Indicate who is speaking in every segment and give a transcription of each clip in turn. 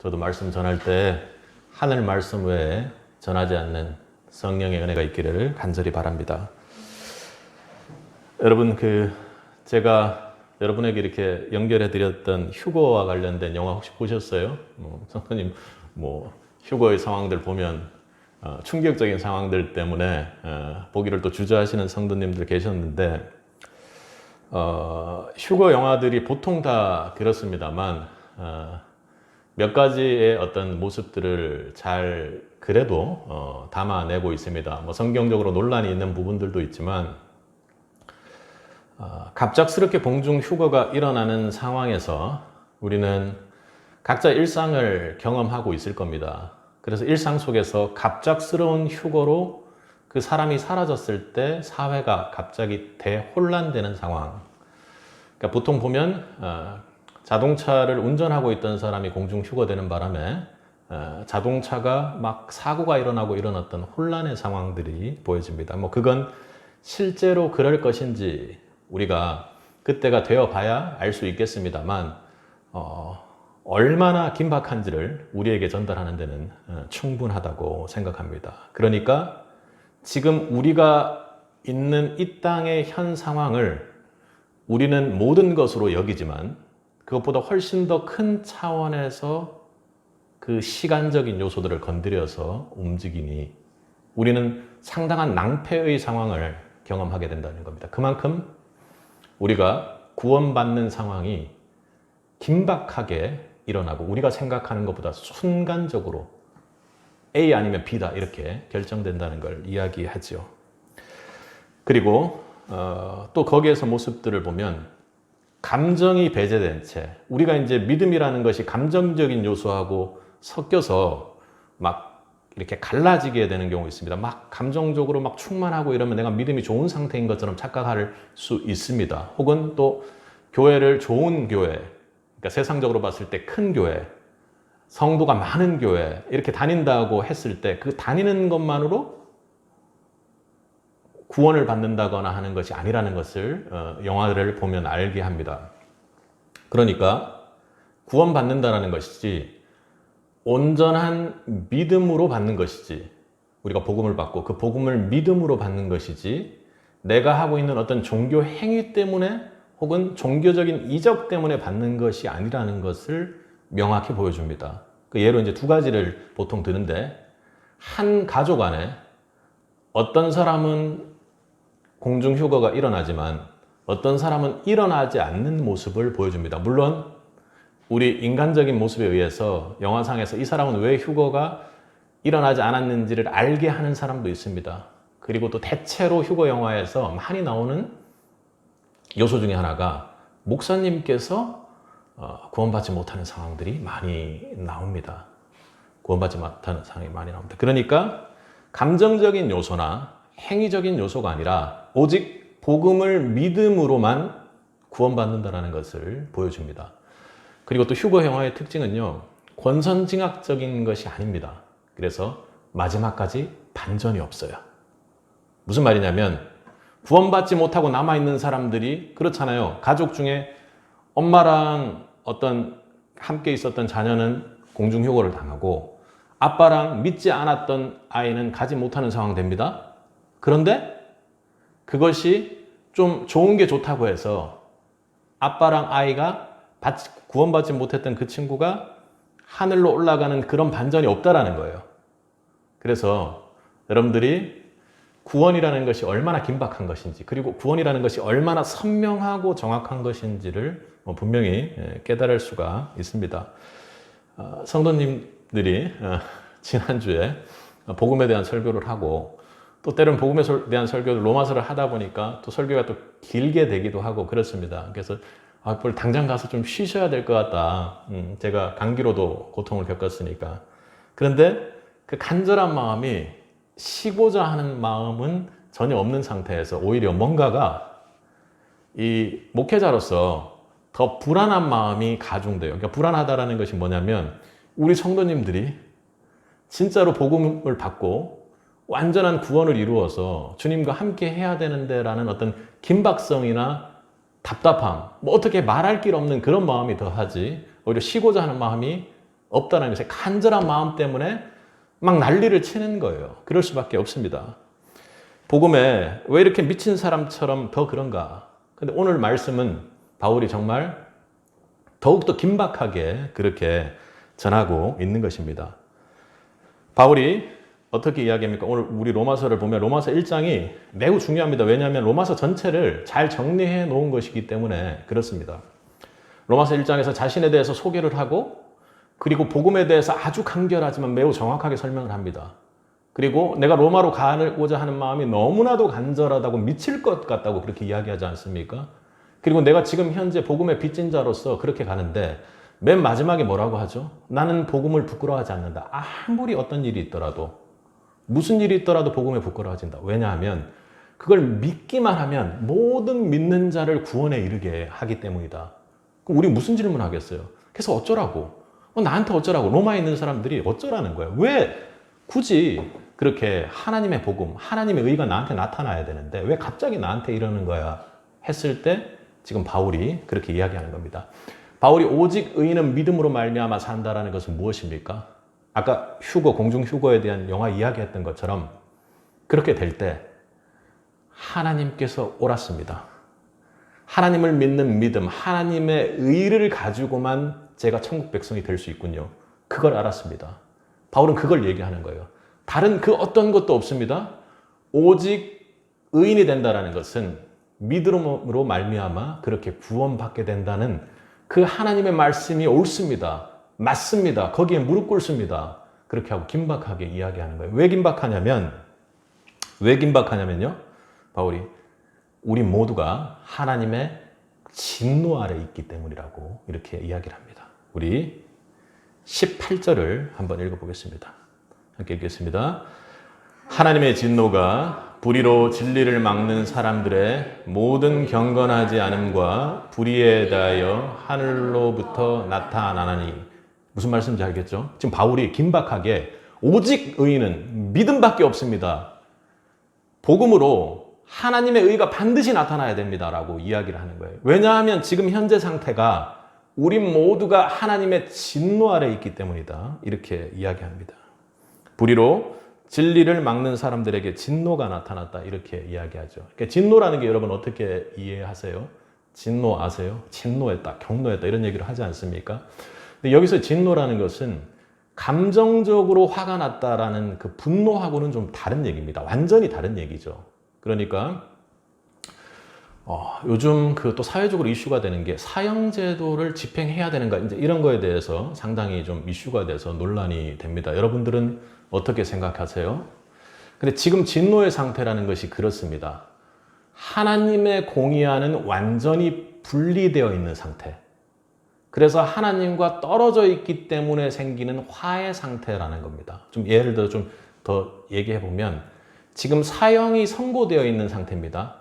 Speaker 1: 저도 말씀 전할 때 하늘 말씀 외에 전하지 않는 성령의 은혜가 있기를 간절히 바랍니다. 여러분, 제가 여러분에게 이렇게 연결해 드렸던 휴거와 관련된 영화 혹시 보셨어요? 성도님, 휴거의 상황들 보면 충격적인 상황들 때문에 보기를 또 주저하시는 성도님들 계셨는데, 휴거 영화들이 보통 다 그렇습니다만, 몇 가지의 어떤 모습들을 잘 그래도 담아내고 있습니다. 성경적으로 논란이 있는 부분들도 있지만, 갑작스럽게 봉중 휴거가 일어나는 상황에서 우리는 각자 일상을 경험하고 있을 겁니다. 그래서 일상 속에서 갑작스러운 휴거로 그 사람이 사라졌을 때 사회가 갑자기 대혼란되는 상황. 그러니까 보통 보면 자동차를 운전하고 있던 사람이 공중 휴거되는 바람에 자동차가 막 사고가 일어나고 이런 어떤 혼란의 상황들이 보여집니다. 그건 실제로 그럴 것인지 우리가 그때가 되어 봐야 알 수 있겠습니다만, 얼마나 긴박한지를 우리에게 전달하는 데는 충분하다고 생각합니다. 그러니까 지금 우리가 있는 이 땅의 현 상황을 우리는 모든 것으로 여기지만 그것보다 훨씬 더 큰 차원에서 그 시간적인 요소들을 건드려서 움직이니 우리는 상당한 낭패의 상황을 경험하게 된다는 겁니다. 그만큼 우리가 구원받는 상황이 긴박하게 일어나고 우리가 생각하는 것보다 순간적으로 A 아니면 B다 이렇게 결정된다는 걸 이야기하죠. 그리고 또 거기에서 모습들을 보면 감정이 배제된 채 우리가 이제 믿음이라는 것이 감정적인 요소하고 섞여서 막 이렇게 갈라지게 되는 경우가 있습니다. 막 감정적으로 막 충만하고 이러면 내가 믿음이 좋은 상태인 것처럼 착각할 수 있습니다. 혹은 또 교회를 좋은 교회, 그러니까 세상적으로 봤을 때 큰 교회, 성도가 많은 교회 이렇게 다닌다고 했을 때 그 다니는 것만으로 구원을 받는다거나 하는 것이 아니라는 것을 영화를 보면 알게 합니다. 그러니까 구원받는다는 것이지 온전한 믿음으로 받는 것이지, 우리가 복음을 받고 그 복음을 믿음으로 받는 것이지 내가 하고 있는 어떤 종교 행위 때문에 혹은 종교적인 이적 때문에 받는 것이 아니라는 것을 명확히 보여줍니다. 그 예로 이제 두 가지를 보통 드는데, 한 가족 안에 어떤 사람은 공중휴거가 일어나지만 어떤 사람은 일어나지 않는 모습을 보여줍니다. 물론 우리 인간적인 모습에 의해서 영화상에서 이 사람은 왜 휴거가 일어나지 않았는지를 알게 하는 사람도 있습니다. 그리고 또 대체로 휴거 영화에서 많이 나오는 요소 중에 하나가 목사님께서 구원받지 못하는 상황들이 많이 나옵니다. 구원받지 못하는 상황이 많이 나옵니다. 그러니까 감정적인 요소나 행위적인 요소가 아니라 오직 복음을 믿음으로만 구원받는다는 것을 보여줍니다. 그리고 또 휴거 영화의 특징은요, 권선징악적인 것이 아닙니다. 그래서 마지막까지 반전이 없어요. 무슨 말이냐면 구원받지 못하고 남아있는 사람들이 그렇잖아요. 가족 중에 엄마랑 어떤 함께 있었던 자녀는 공중휴거를 당하고 아빠랑 믿지 않았던 아이는 가지 못하는 상황 됩니다. 그런데 그것이 좀 좋은 게 좋다고 해서 아빠랑 아이가 구원받지 못했던 그 친구가 하늘로 올라가는 그런 반전이 없다라는 거예요. 그래서 여러분들이 구원이라는 것이 얼마나 긴박한 것인지, 그리고 구원이라는 것이 얼마나 선명하고 정확한 것인지를 분명히 깨달을 수가 있습니다. 성도님들이 지난주에 복음에 대한 설교를 하고 또 때로는 복음에 대한 설교를 로마서를 하다 보니까 또 설교가 또 길게 되기도 하고 그렇습니다. 그래서 뭘 당장 가서 좀 쉬셔야 될 것 같다. 제가 감기로도 고통을 겪었으니까. 그런데 그 간절한 마음이 쉬고자 하는 마음은 전혀 없는 상태에서 오히려 뭔가가 이 목회자로서 더 불안한 마음이 가중돼요. 그러니까 불안하다라는 것이 뭐냐면 우리 성도님들이 진짜로 복음을 받고 완전한 구원을 이루어서 주님과 함께 해야 되는데 라는 어떤 긴박성이나 답답함, 어떻게 말할 길 없는 그런 마음이 더하지 오히려 쉬고자 하는 마음이 없다는 것에 간절한 마음 때문에 막 난리를 치는 거예요. 그럴 수밖에 없습니다. 복음에 왜 이렇게 미친 사람처럼 더 그런가? 근데 오늘 말씀은 바울이 정말 더욱더 긴박하게 그렇게 전하고 있는 것입니다. 바울이 어떻게 이야기합니까? 오늘 우리 로마서를 보면 로마서 1장이 매우 중요합니다. 왜냐하면 로마서 전체를 잘 정리해 놓은 것이기 때문에 그렇습니다. 로마서 1장에서 자신에 대해서 소개를 하고 그리고 복음에 대해서 아주 간결하지만 매우 정확하게 설명을 합니다. 그리고 내가 로마로 가고자 하는 마음이 너무나도 간절하다고 미칠 것 같다고 그렇게 이야기하지 않습니까? 그리고 내가 지금 현재 복음의 빚진 자로서 그렇게 가는데 맨 마지막에 뭐라고 하죠? 나는 복음을 부끄러워하지 않는다. 아무리 어떤 일이 있더라도 무슨 일이 있더라도 복음에 부끄러워진다. 왜냐하면 그걸 믿기만 하면 모든 믿는 자를 구원에 이르게 하기 때문이다. 그럼 우리 무슨 질문 하겠어요? 그래서 어쩌라고? 나한테 어쩌라고? 로마에 있는 사람들이 어쩌라는 거예요? 왜 굳이 그렇게 하나님의 복음, 하나님의 의가 나한테 나타나야 되는데 왜 갑자기 나한테 이러는 거야? 했을 때 지금 바울이 그렇게 이야기하는 겁니다. 바울이 오직 의인은 믿음으로 말미암아 산다라는 것은 무엇입니까? 아까 휴거, 공중 휴거에 대한 영화 이야기했던 것처럼 그렇게 될 때 하나님께서 옳았습니다. 하나님을 믿는 믿음, 하나님의 의를 가지고만 제가 천국 백성이 될 수 있군요. 그걸 알았습니다. 바울은 그걸 얘기하는 거예요. 다른 그 어떤 것도 없습니다. 오직 의인이 된다는 것은 믿음으로 말미암아 그렇게 구원받게 된다는 그 하나님의 말씀이 옳습니다. 맞습니다. 거기에 무릎 꿇습니다. 그렇게 하고 긴박하게 이야기하는 거예요. 왜 긴박하냐면요. 바울이 우리 모두가 하나님의 진노 아래 있기 때문이라고 이렇게 이야기를 합니다. 우리 18절을 한번 읽어보겠습니다. 함께 읽겠습니다. 하나님의 진노가 불의로 진리를 막는 사람들의 모든 경건하지 않음과 불의에 대하여 하늘로부터 나타나나니. 무슨 말씀인지 알겠죠? 지금 바울이 긴박하게 오직 의인은 믿음밖에 없습니다. 복음으로 하나님의 의가 반드시 나타나야 됩니다라고 이야기를 하는 거예요. 왜냐하면 지금 현재 상태가 우리 모두가 하나님의 진노 아래 있기 때문이다. 이렇게 이야기합니다. 불의로 진리를 막는 사람들에게 진노가 나타났다. 이렇게 이야기하죠. 그러니까 진노라는 게 여러분 어떻게 이해하세요? 진노 아세요? 진노했다, 경노했다 이런 얘기를 하지 않습니까? 근데 여기서 진노라는 것은 감정적으로 화가 났다라는 그 분노하고는 좀 다른 얘기입니다. 완전히 다른 얘기죠. 그러니까 요즘 그 또 사회적으로 이슈가 되는 게 사형제도를 집행해야 되는가 이제 이런 거에 대해서 상당히 좀 이슈가 돼서 논란이 됩니다. 여러분들은 어떻게 생각하세요? 근데 지금 진노의 상태라는 것이 그렇습니다. 하나님의 공의와는 완전히 분리되어 있는 상태. 그래서 하나님과 떨어져 있기 때문에 생기는 화의 상태라는 겁니다. 좀 예를 들어 좀 더 얘기해 보면 지금 사형이 선고되어 있는 상태입니다.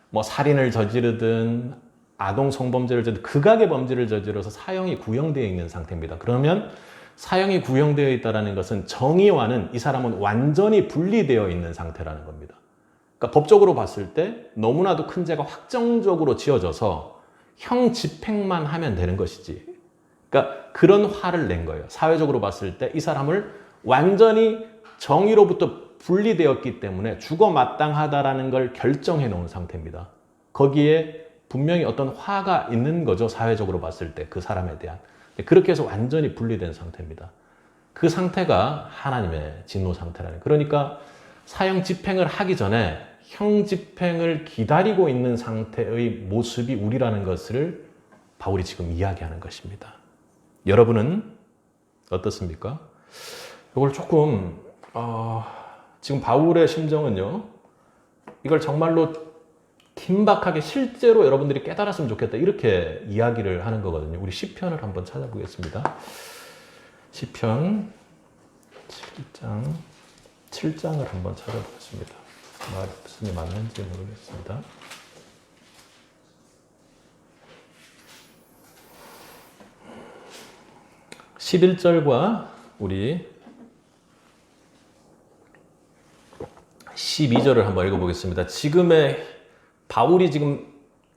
Speaker 1: 뭐 살인을 저지르든 아동 성범죄를 저지르든 극악의 범죄를 저질러서 사형이 구형되어 있는 상태입니다. 그러면 사형이 구형되어 있다는 것은 정의와는 이 사람은 완전히 분리되어 있는 상태라는 겁니다. 그러니까 법적으로 봤을 때 너무나도 큰 죄가 확정적으로 지어져서 형 집행만 하면 되는 것이지. 그러니까 그런 화를 낸 거예요. 사회적으로 봤을 때 이 사람을 완전히 정의로부터 분리되었기 때문에 죽어 마땅하다라는 걸 결정해 놓은 상태입니다. 거기에 분명히 어떤 화가 있는 거죠. 사회적으로 봤을 때 그 사람에 대한. 그렇게 해서 완전히 분리된 상태입니다. 그 상태가 하나님의 진노 상태라는. 그러니까 사형 집행을 하기 전에 형 집행을 기다리고 있는 상태의 모습이 우리라는 것을 바울이 지금 이야기하는 것입니다. 여러분은 어떻습니까? 이걸 조금 지금 바울의 심정은요. 이걸 정말로 긴박하게 실제로 여러분들이 깨달았으면 좋겠다. 이렇게 이야기를 하는 거거든요. 우리 시편을 한번 찾아보겠습니다. 시편 7장을 한번 찾아보겠습니다. 말씀이 맞는지 모르겠습니다. 11절과 우리 12절을 한번 읽어보겠습니다. 지금의 바울이 지금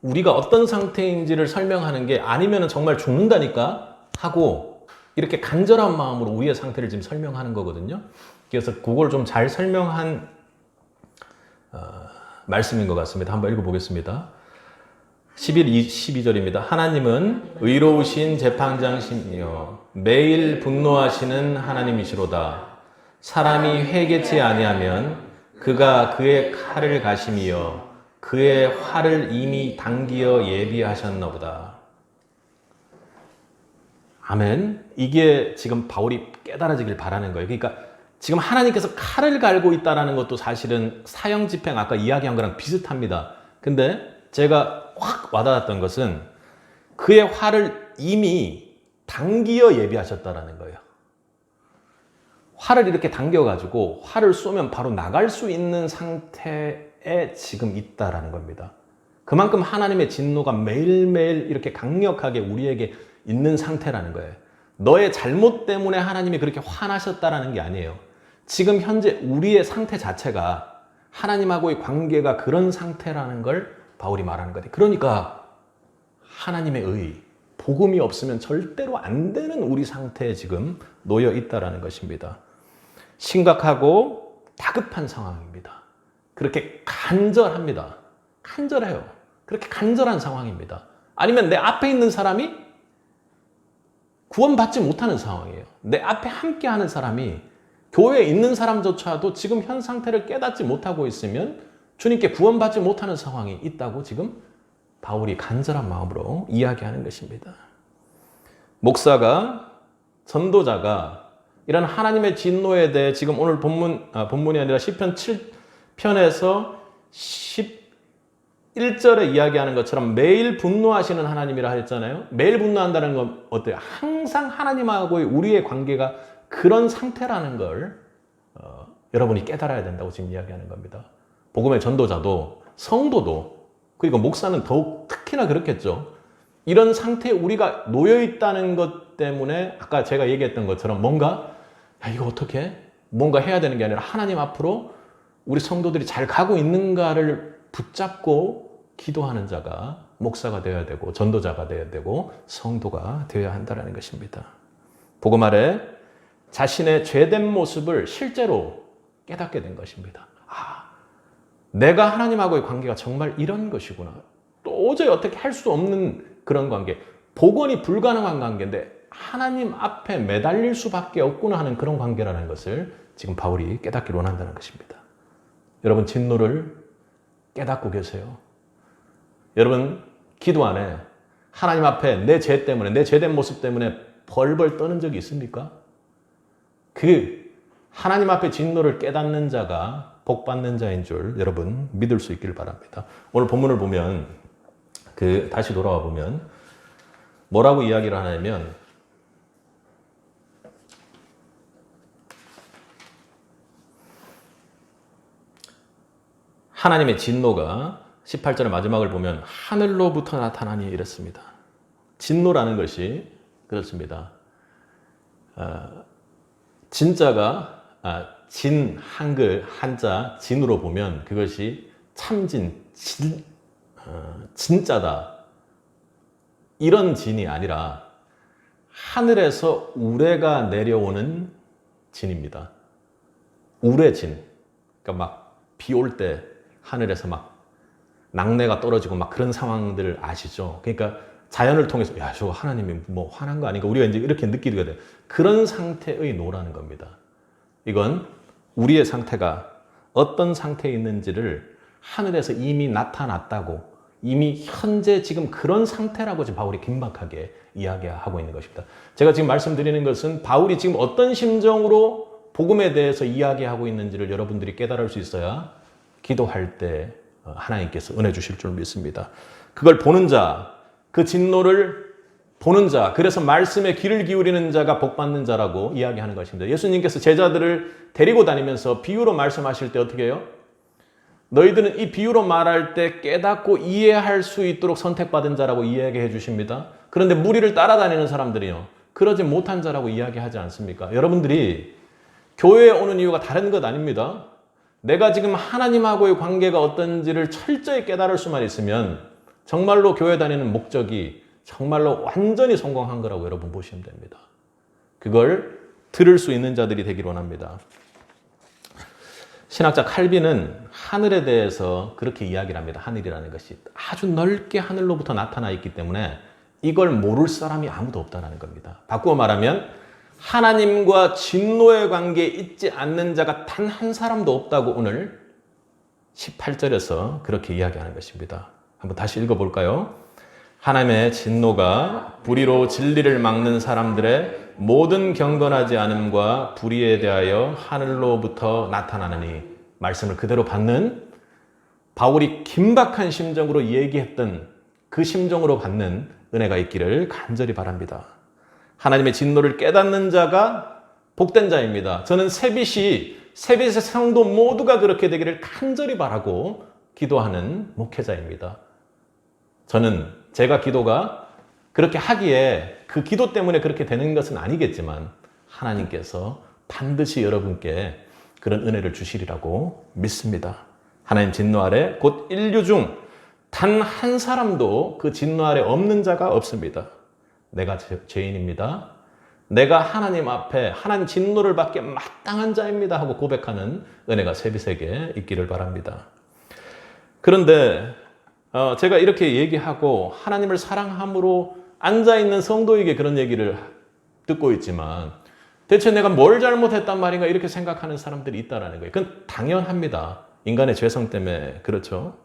Speaker 1: 우리가 어떤 상태인지를 설명하는 게 아니면 정말 죽는다니까 하고 이렇게 간절한 마음으로 우리의 상태를 지금 설명하는 거거든요. 그래서 그걸 좀 잘 설명한 말씀인 것 같습니다. 한번 읽어보겠습니다. 12절입니다. 하나님은 의로우신 재판장이시며 매일 분노하시는 하나님이시로다. 사람이 회개치 아니하면 그가 그의 칼을 가심이여 그의 활을 이미 당기어 예비하셨나보다. 아멘. 이게 지금 바울이 깨달아지길 바라는 거예요. 그러니까 지금 하나님께서 칼을 갈고 있다는 것도 사실은 사형 집행 아까 이야기한 거랑 비슷합니다. 근데 제가 확 와닿았던 것은 그의 활을 이미 당기어 예비하셨다는 거예요. 활을 이렇게 당겨가지고 활을 쏘면 바로 나갈 수 있는 상태에 지금 있다라는 겁니다. 그만큼 하나님의 진노가 매일매일 이렇게 강력하게 우리에게 있는 상태라는 거예요. 너의 잘못 때문에 하나님이 그렇게 화나셨다라는 게 아니에요. 지금 현재 우리의 상태 자체가 하나님하고의 관계가 그런 상태라는 걸 바울이 말하는 거예요. 그러니까 하나님의 의, 복음이 없으면 절대로 안 되는 우리 상태에 지금 놓여 있다라는 것입니다. 심각하고 다급한 상황입니다. 그렇게 간절합니다. 간절해요. 그렇게 간절한 상황입니다. 아니면 내 앞에 있는 사람이 구원받지 못하는 상황이에요. 내 앞에 함께하는 사람이 교회에 있는 사람조차도 지금 현 상태를 깨닫지 못하고 있으면 주님께 구원받지 못하는 상황이 있다고 지금 바울이 간절한 마음으로 이야기하는 것입니다. 목사가, 전도자가 이런 하나님의 진노에 대해 지금 오늘 본문이 아니라 시편 7편에서 11절에 이야기하는 것처럼 매일 분노하시는 하나님이라 했잖아요. 매일 분노한다는 건 어때요? 항상 하나님하고의 우리의 관계가 그런 상태라는 걸 여러분이 깨달아야 된다고 지금 이야기하는 겁니다. 복음의 전도자도 성도도 그리고 목사는 더욱 특히나 그렇겠죠. 이런 상태에 우리가 놓여 있다는 것 때문에 아까 제가 얘기했던 것처럼 뭔가 이거 어떻게 뭔가 해야 되는 게 아니라 하나님 앞으로 우리 성도들이 잘 가고 있는가를 붙잡고 기도하는 자가 목사가 되어야 되고 전도자가 되어야 되고 성도가 되어야 한다는 것입니다. 복음 아래 자신의 죄된 모습을 실제로 깨닫게 된 것입니다. 내가 하나님하고의 관계가 정말 이런 것이구나. 도저히 어떻게 할 수 없는 그런 관계. 복원이 불가능한 관계인데 하나님 앞에 매달릴 수밖에 없구나 하는 그런 관계라는 것을 지금 바울이 깨닫기를 원한다는 것입니다. 여러분 진노를 깨닫고 계세요? 여러분 기도 안에 하나님 앞에 내 죄 때문에 내 죄된 모습 때문에 벌벌 떠는 적이 있습니까? 그 하나님 앞에 진노를 깨닫는 자가 복 받는 자인 줄 여러분 믿을 수 있기를 바랍니다. 오늘 본문을 보면 다시 돌아와 보면 뭐라고 이야기를 하냐면 하나님의 진노가 18절의 마지막을 보면 하늘로부터 나타나니 이랬습니다. 진노라는 것이 그렇습니다. 진짜가 진 한글 한자 진으로 보면 그것이 참진 진짜다 이런 진이 아니라 하늘에서 우레가 내려오는 진입니다. 우레진. 그러니까 막 비 올 때 하늘에서 막 낙뢰가 떨어지고 막 그런 상황들 아시죠? 그러니까 자연을 통해서 야 저거 하나님이 뭐 화난 거 아닌가 우리가 이제 이렇게 느끼게 돼요. 그런 상태의 노라는 겁니다. 이건 우리의 상태가 어떤 상태에 있는지를 하늘에서 이미 나타났다고 이미 현재 지금 그런 상태라고 지금 바울이 긴박하게 이야기하고 있는 것입니다. 제가 지금 말씀드리는 것은 바울이 지금 어떤 심정으로 복음에 대해서 이야기하고 있는지를 여러분들이 깨달을 수 있어야 기도할 때 하나님께서 은혜 주실 줄 믿습니다. 그걸 보는 자, 그 진노를 보는 자, 그래서 말씀에 귀를 기울이는 자가 복 받는 자라고 이야기하는 것입니다. 예수님께서 제자들을 데리고 다니면서 비유로 말씀하실 때 어떻게 해요? 너희들은 이 비유로 말할 때 깨닫고 이해할 수 있도록 선택받은 자라고 이야기해 주십니다. 그런데 무리를 따라다니는 사람들이요, 그러지 못한 자라고 이야기하지 않습니까? 여러분들이 교회에 오는 이유가 다른 것 아닙니다. 내가 지금 하나님하고의 관계가 어떤지를 철저히 깨달을 수만 있으면 정말로 교회 다니는 목적이 정말로 완전히 성공한 거라고 여러분 보시면 됩니다. 그걸 들을 수 있는 자들이 되기를 원합니다. 신학자 칼빈은 하늘에 대해서 그렇게 이야기를 합니다. 하늘이라는 것이 아주 넓게 하늘로부터 나타나 있기 때문에 이걸 모를 사람이 아무도 없다는 겁니다. 바꾸어 말하면 하나님과 진노의 관계에 있지 않는 자가 단 한 사람도 없다고 오늘 18절에서 그렇게 이야기하는 것입니다. 한번 다시 읽어볼까요? 하나님의 진노가 불의로 진리를 막는 사람들의 모든 경건하지 않음과 불의에 대하여 하늘로부터 나타나느니, 말씀을 그대로 받는 바울이 긴박한 심정으로 얘기했던 그 심정으로 받는 은혜가 있기를 간절히 바랍니다. 하나님의 진노를 깨닫는 자가 복된 자입니다. 저는 세빛의 성도 모두가 그렇게 되기를 간절히 바라고 기도하는 목회자입니다. 제가 기도가 그렇게 하기에 그 기도 때문에 그렇게 되는 것은 아니겠지만 하나님께서 반드시 여러분께 그런 은혜를 주시리라고 믿습니다. 하나님 진노 아래 곧 인류 중 단 한 사람도 그 진노 아래 없는 자가 없습니다. 내가 죄인입니다. 내가 하나님 앞에 하나님 진노를 받게 마땅한 자입니다 하고 고백하는 은혜가 세빛에게 있기를 바랍니다. 그런데 제가 이렇게 얘기하고 하나님을 사랑함으로 앉아있는 성도에게 그런 얘기를 듣고 있지만 대체 내가 뭘 잘못했단 말인가 이렇게 생각하는 사람들이 있다는 거예요. 그건 당연합니다. 인간의 죄성 때문에 그렇죠.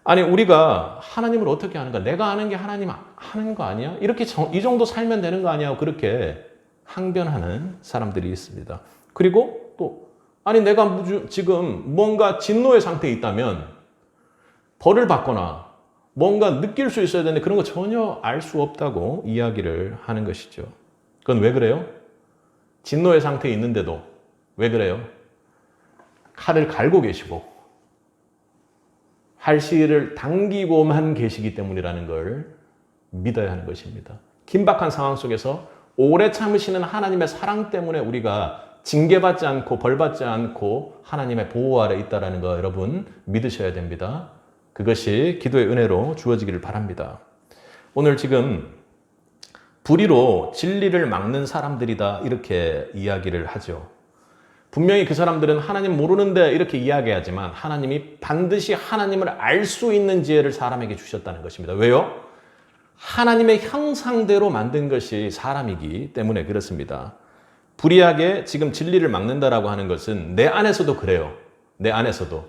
Speaker 1: 아니 우리가 하나님을 어떻게 하는가? 내가 아는 게 하나님 하는 거 아니야? 이렇게 이 정도 살면 되는 거 아니야? 그렇게 항변하는 사람들이 있습니다. 그리고 또 아니 내가 지금 뭔가 진노의 상태에 있다면 벌을 받거나 뭔가 느낄 수 있어야 되는데 그런 거 전혀 알 수 없다고 이야기를 하는 것이죠. 그건 왜 그래요? 진노의 상태에 있는데도 왜 그래요? 칼을 갈고 계시고 할시를 당기고만 계시기 때문이라는 걸 믿어야 하는 것입니다. 긴박한 상황 속에서 오래 참으시는 하나님의 사랑 때문에 우리가 징계받지 않고 벌받지 않고 하나님의 보호 아래 있다는 거 여러분 믿으셔야 됩니다. 그것이 기도의 은혜로 주어지기를 바랍니다. 오늘 지금 불의로 진리를 막는 사람들이다 이렇게 이야기를 하죠. 분명히 그 사람들은 하나님 모르는데 이렇게 이야기하지만 하나님이 반드시 하나님을 알 수 있는 지혜를 사람에게 주셨다는 것입니다. 왜요? 하나님의 형상대로 만든 것이 사람이기 때문에 그렇습니다. 불의하게 지금 진리를 막는다라고 하는 것은 내 안에서도 그래요. 내 안에서도.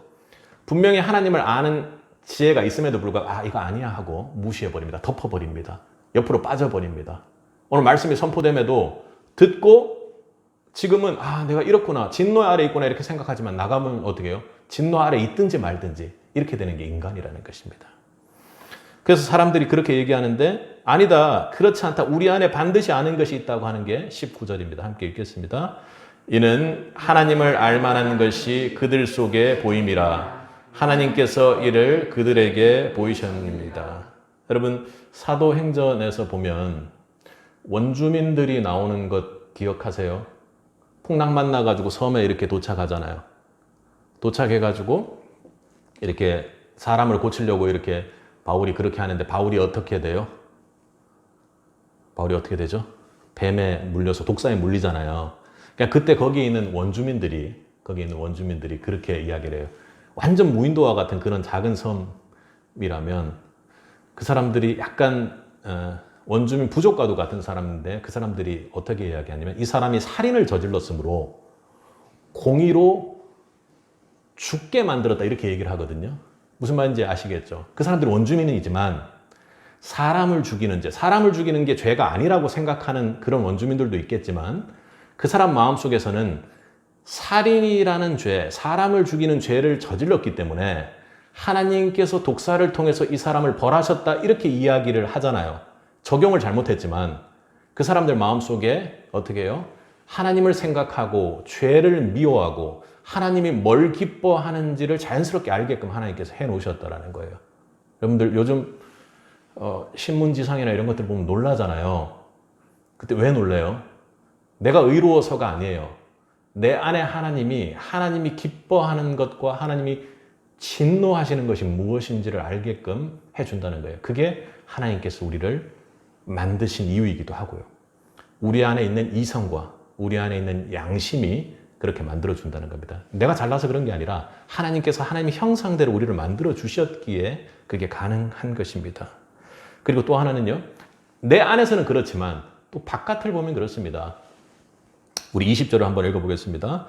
Speaker 1: 분명히 하나님을 아는 지혜가 있음에도 불구하고 이거 아니야 하고 무시해버립니다. 덮어버립니다. 옆으로 빠져버립니다. 오늘 말씀이 선포됨에도 듣고 지금은 내가 이렇구나 진노 아래 있구나 이렇게 생각하지만 나가면 어떻게 해요? 진노 아래 있든지 말든지 이렇게 되는 게 인간이라는 것입니다. 그래서 사람들이 그렇게 얘기하는데 아니다 그렇지 않다 우리 안에 반드시 아는 것이 있다고 하는 게 19절입니다. 함께 읽겠습니다. 이는 하나님을 알만한 것이 그들 속에 보임이라 하나님께서 이를 그들에게 보이셨습니다. 여러분 사도행전에서 보면 원주민들이 나오는 것 기억하세요? 풍랑 만나가지고 섬에 이렇게 도착하잖아요. 도착해가지고 이렇게 사람을 고치려고 이렇게 바울이 그렇게 하는데 바울이 어떻게 돼요? 바울이 어떻게 되죠? 뱀에 물려서 독사에 물리잖아요. 그러니까 그때 거기 있는 원주민들이 그렇게 이야기를 해요. 완전 무인도와 같은 그런 작은 섬이라면 그 사람들이 약간 원주민 부족과도 같은 사람인데 그 사람들이 어떻게 이야기하냐면 이 사람이 살인을 저질렀으므로 공의로 죽게 만들었다 이렇게 얘기를 하거든요. 무슨 말인지 아시겠죠? 그 사람들이 원주민이지만 사람을 죽이는 게 죄가 아니라고 생각하는 그런 원주민들도 있겠지만 그 사람 마음속에서는 살인이라는 죄, 사람을 죽이는 죄를 저질렀기 때문에 하나님께서 독사를 통해서 이 사람을 벌하셨다 이렇게 이야기를 하잖아요. 적용을 잘못했지만 그 사람들 마음속에 어떻게 해요? 하나님을 생각하고 죄를 미워하고 하나님이 뭘 기뻐하는지를 자연스럽게 알게끔 하나님께서 해놓으셨다는 거예요. 여러분들 요즘 신문지상이나 이런 것들 보면 놀라잖아요. 그때 왜 놀래요? 내가 의로워서가 아니에요. 내 안에 하나님이 기뻐하는 것과 하나님이 진노하시는 것이 무엇인지를 알게끔 해준다는 거예요. 그게 하나님께서 우리를 만드신 이유이기도 하고요. 우리 안에 있는 이성과 우리 안에 있는 양심이 그렇게 만들어준다는 겁니다. 내가 잘나서 그런 게 아니라 하나님께서 하나님의 형상대로 우리를 만들어 주셨기에 그게 가능한 것입니다. 그리고 또 하나는요, 내 안에서는 그렇지만 또 바깥을 보면 그렇습니다. 우리 20절을 한번 읽어보겠습니다.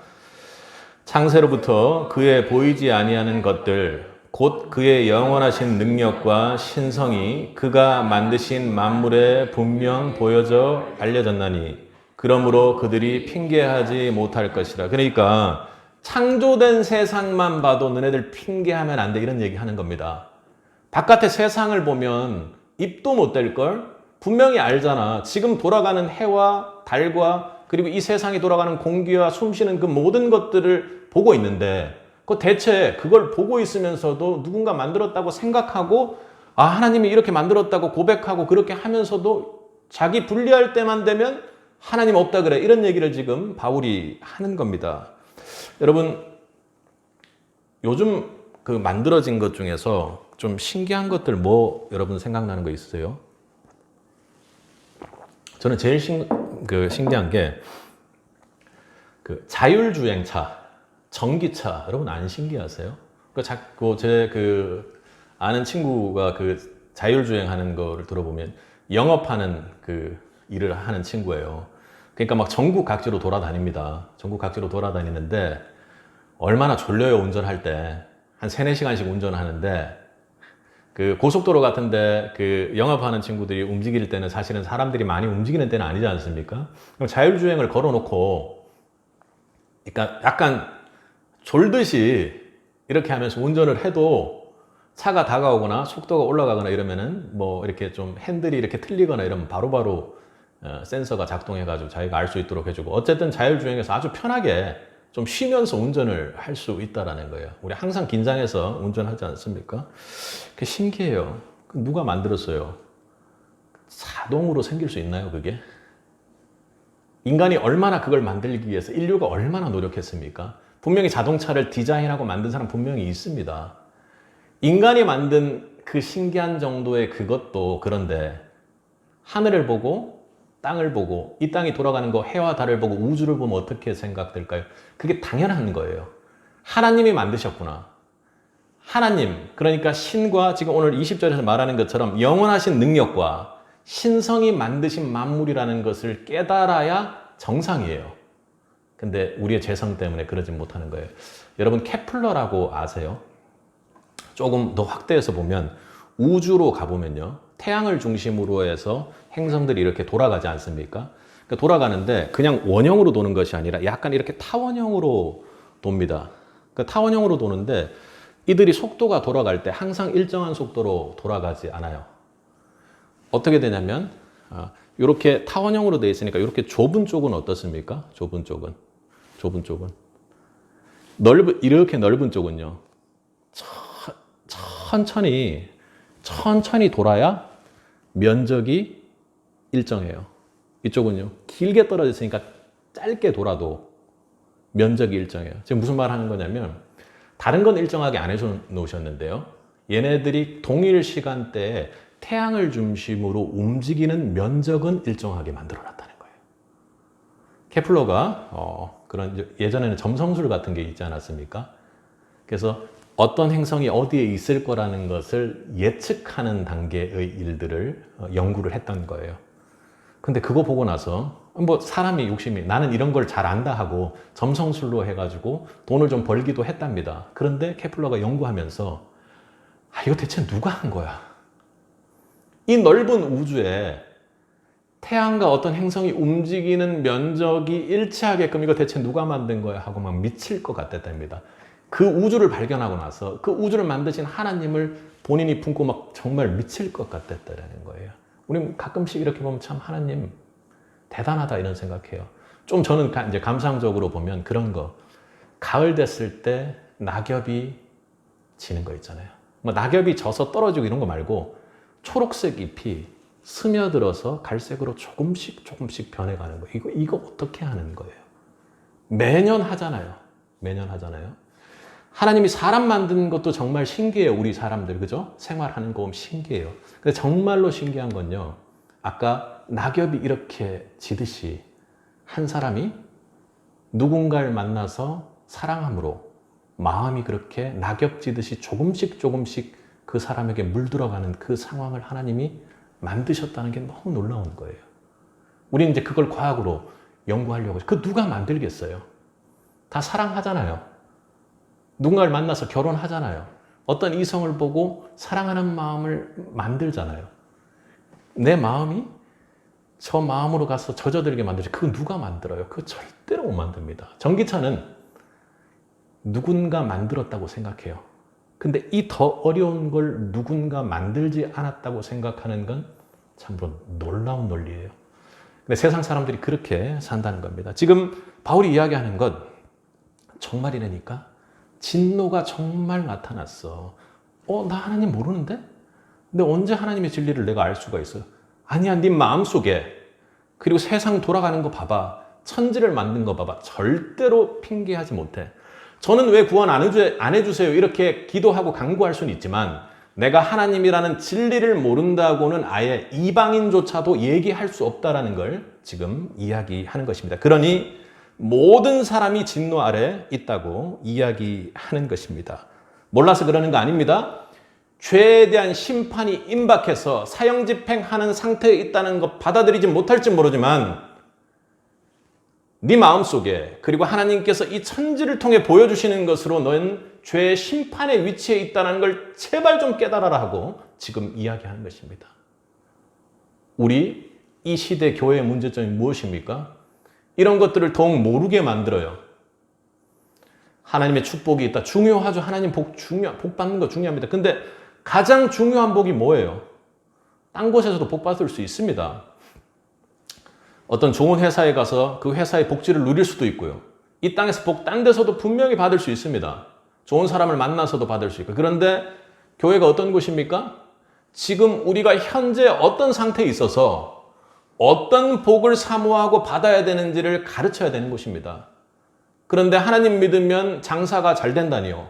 Speaker 1: 창세로부터 그의 보이지 아니하는 것들 곧 그의 영원하신 능력과 신성이 그가 만드신 만물에 분명 보여져 알려졌나니 그러므로 그들이 핑계하지 못할 것이라. 그러니까 창조된 세상만 봐도 너네들 핑계하면 안 돼, 이런 얘기 하는 겁니다. 바깥의 세상을 보면 입도 못 댈 걸 분명히 알잖아. 지금 돌아가는 해와 달과 그리고 이 세상이 돌아가는 공기와 숨쉬는 그 모든 것들을 보고 있는데 대체 그걸 보고 있으면서도 누군가 만들었다고 생각하고 하나님이 이렇게 만들었다고 고백하고 그렇게 하면서도 자기 분리할 때만 되면 하나님 없다 그래, 이런 얘기를 지금 바울이 하는 겁니다. 여러분, 요즘 그 만들어진 것 중에서 좀 신기한 것들 여러분 생각나는 거 있으세요? 저는 제일 신기한 게 그 자율주행차, 전기차, 여러분 안 신기하세요? 제 아는 친구가 그 자율주행하는 거를 들어보면 영업하는 그 일을 하는 친구예요. 그러니까 막 전국 각지로 돌아다닙니다. 전국 각지로 돌아다니는데 얼마나 졸려요, 운전할 때. 한 3-4시간씩 운전하는데 그 고속도로 같은데 그 영업하는 친구들이 움직일 때는 사실은 사람들이 많이 움직이는 때는 아니지 않습니까? 그럼 자율주행을 걸어놓고 그러니까 약간 졸듯이 이렇게 하면서 운전을 해도 차가 다가오거나 속도가 올라가거나 이러면은 이렇게 좀 핸들이 이렇게 틀리거나 이러면 바로바로 센서가 작동해가지고 자기가 알 수 있도록 해주고, 어쨌든 자율주행에서 아주 편하게 좀 쉬면서 운전을 할 수 있다라는 거예요. 우리 항상 긴장해서 운전하지 않습니까? 그게 신기해요. 누가 만들었어요? 자동으로 생길 수 있나요, 그게? 인간이 얼마나 그걸 만들기 위해서 인류가 얼마나 노력했습니까? 분명히 자동차를 디자인하고 만든 사람 분명히 있습니다. 인간이 만든 그 신기한 정도의 그것도 그런데 하늘을 보고 땅을 보고 이 땅이 돌아가는 거, 해와 달을 보고 우주를 보면 어떻게 생각될까요? 그게 당연한 거예요. 하나님이 만드셨구나. 하나님, 그러니까 신과 지금 오늘 20절에서 말하는 것처럼 영원하신 능력과 신성이 만드신 만물이라는 것을 깨달아야 정상이에요. 근데 우리의 죄성 때문에 그러지 못하는 거예요. 여러분, 케플러라고 아세요? 조금 더 확대해서 보면 우주로 가보면요, 태양을 중심으로 해서 행성들이 이렇게 돌아가지 않습니까? 그러니까 돌아가는데 그냥 원형으로 도는 것이 아니라 약간 이렇게 타원형으로 돕니다. 그러니까 타원형으로 도는데 이들이 속도가 돌아갈 때 항상 일정한 속도로 돌아가지 않아요. 어떻게 되냐면 이렇게 타원형으로 되어 있으니까 이렇게 좁은 쪽은 어떻습니까? 좁은 쪽은 이렇게 넓은 쪽은요, 천천히 돌아야 면적이 일정해요. 이쪽은요, 길게 떨어져 있으니까 짧게 돌아도 면적이 일정해요. 지금 무슨 말 하는 거냐면 다른 건 일정하게 안 해놓으셨는데요, 얘네들이 동일 시간대에 태양을 중심으로 움직이는 면적은 일정하게 만들어 놨다는 거예요. 케플러가 그런 예전에는 점성술 같은 게 있지 않았습니까? 그래서 어떤 행성이 어디에 있을 거라는 것을 예측하는 단계의 일들을 연구를 했던 거예요. 근데 그거 보고 나서 사람이 욕심이 나는 이런 걸 잘 안다 하고 점성술로 해가지고 돈을 좀 벌기도 했답니다. 그런데 케플러가 연구하면서 이거 대체 누가 한 거야? 이 넓은 우주에 태양과 어떤 행성이 움직이는 면적이 일치하게끔 이거 대체 누가 만든 거야 하고 막 미칠 것 같았답니다. 그 우주를 발견하고 나서 그 우주를 만드신 하나님을 본인이 품고 막 정말 미칠 것 같았다는 거예요. 우리 가끔씩 이렇게 보면 참 하나님 대단하다 이런 생각해요. 좀 저는 이제 감상적으로 보면 그런 거, 가을 됐을 때 낙엽이 지는 거 있잖아요. 낙엽이 져서 떨어지고 이런 거 말고 초록색 잎이 스며들어서 갈색으로 조금씩 변해가는 거. 이거 어떻게 하는 거예요? 매년 하잖아요. 하나님이 사람 만드는 것도 정말 신기해요. 우리 사람들, 그죠? 생활하는 거 보면 신기해요. 근데 정말로 신기한 건요, 아까 낙엽이 이렇게 지듯이 한 사람이 누군가를 만나서 사랑함으로 마음이 그렇게 낙엽 지듯이 조금씩 조금씩 그 사람에게 물들어가는 그 상황을 하나님이 만드셨다는 게 너무 놀라운 거예요. 우리는 이제 그걸 과학으로 연구하려고 해서 그 누가 만들겠어요? 다 사랑하잖아요. 누군가를 만나서 결혼하잖아요. 어떤 이성을 보고 사랑하는 마음을 만들잖아요. 내 마음이 저 마음으로 가서 젖어들게 만들지. 그거 누가 만들어요? 그거 절대로 못 만듭니다. 전기차는 누군가 만들었다고 생각해요. 근데 이 더 어려운 걸 누군가 만들지 않았다고 생각하는 건 참으로 놀라운 논리예요. 근데 세상 사람들이 그렇게 산다는 겁니다. 지금 바울이 이야기하는 건 정말이라니까 진노가 정말 나타났어. 나 하나님 모르는데? 근데 언제 하나님의 진리를 내가 알 수가 있어요? 아니야, 네 마음속에. 그리고 세상 돌아가는 거 봐봐. 천지를 만든 거 봐봐. 절대로 핑계하지 못해. 저는 왜 구원 안 해주세요? 이렇게 기도하고 간구할 수는 있지만 내가 하나님이라는 진리를 모른다고는 아예 이방인조차도 얘기할 수 없다는 걸 지금 이야기하는 것입니다. 그러니 모든 사람이 진노 아래 있다고 이야기하는 것입니다. 몰라서 그러는 거 아닙니다. 죄에 대한 심판이 임박해서 사형집행하는 상태에 있다는 것 받아들이지 못할지 모르지만 네 마음속에 그리고 하나님께서 이 천지를 통해 보여주시는 것으로 너는 죄의 심판의 위치에 있다는 걸 제발 좀 깨달아라 하고 지금 이야기하는 것입니다. 우리 이 시대 교회의 문제점이 무엇입니까? 이런 것들을 더욱 모르게 만들어요. 하나님의 축복이 있다. 중요하죠. 하나님 복 받는 거 중요합니다. 근데 가장 중요한 복이 뭐예요? 딴 곳에서도 복 받을 수 있습니다. 어떤 좋은 회사에 가서 그 회사의 복지를 누릴 수도 있고요. 이 땅에서 복 딴 데서도 분명히 받을 수 있습니다. 좋은 사람을 만나서도 받을 수 있고. 그런데 교회가 어떤 곳입니까? 지금 우리가 현재 어떤 상태에 있어서 어떤 복을 사모하고 받아야 되는지를 가르쳐야 되는 곳입니다. 그런데 하나님 믿으면 장사가 잘 된다니요.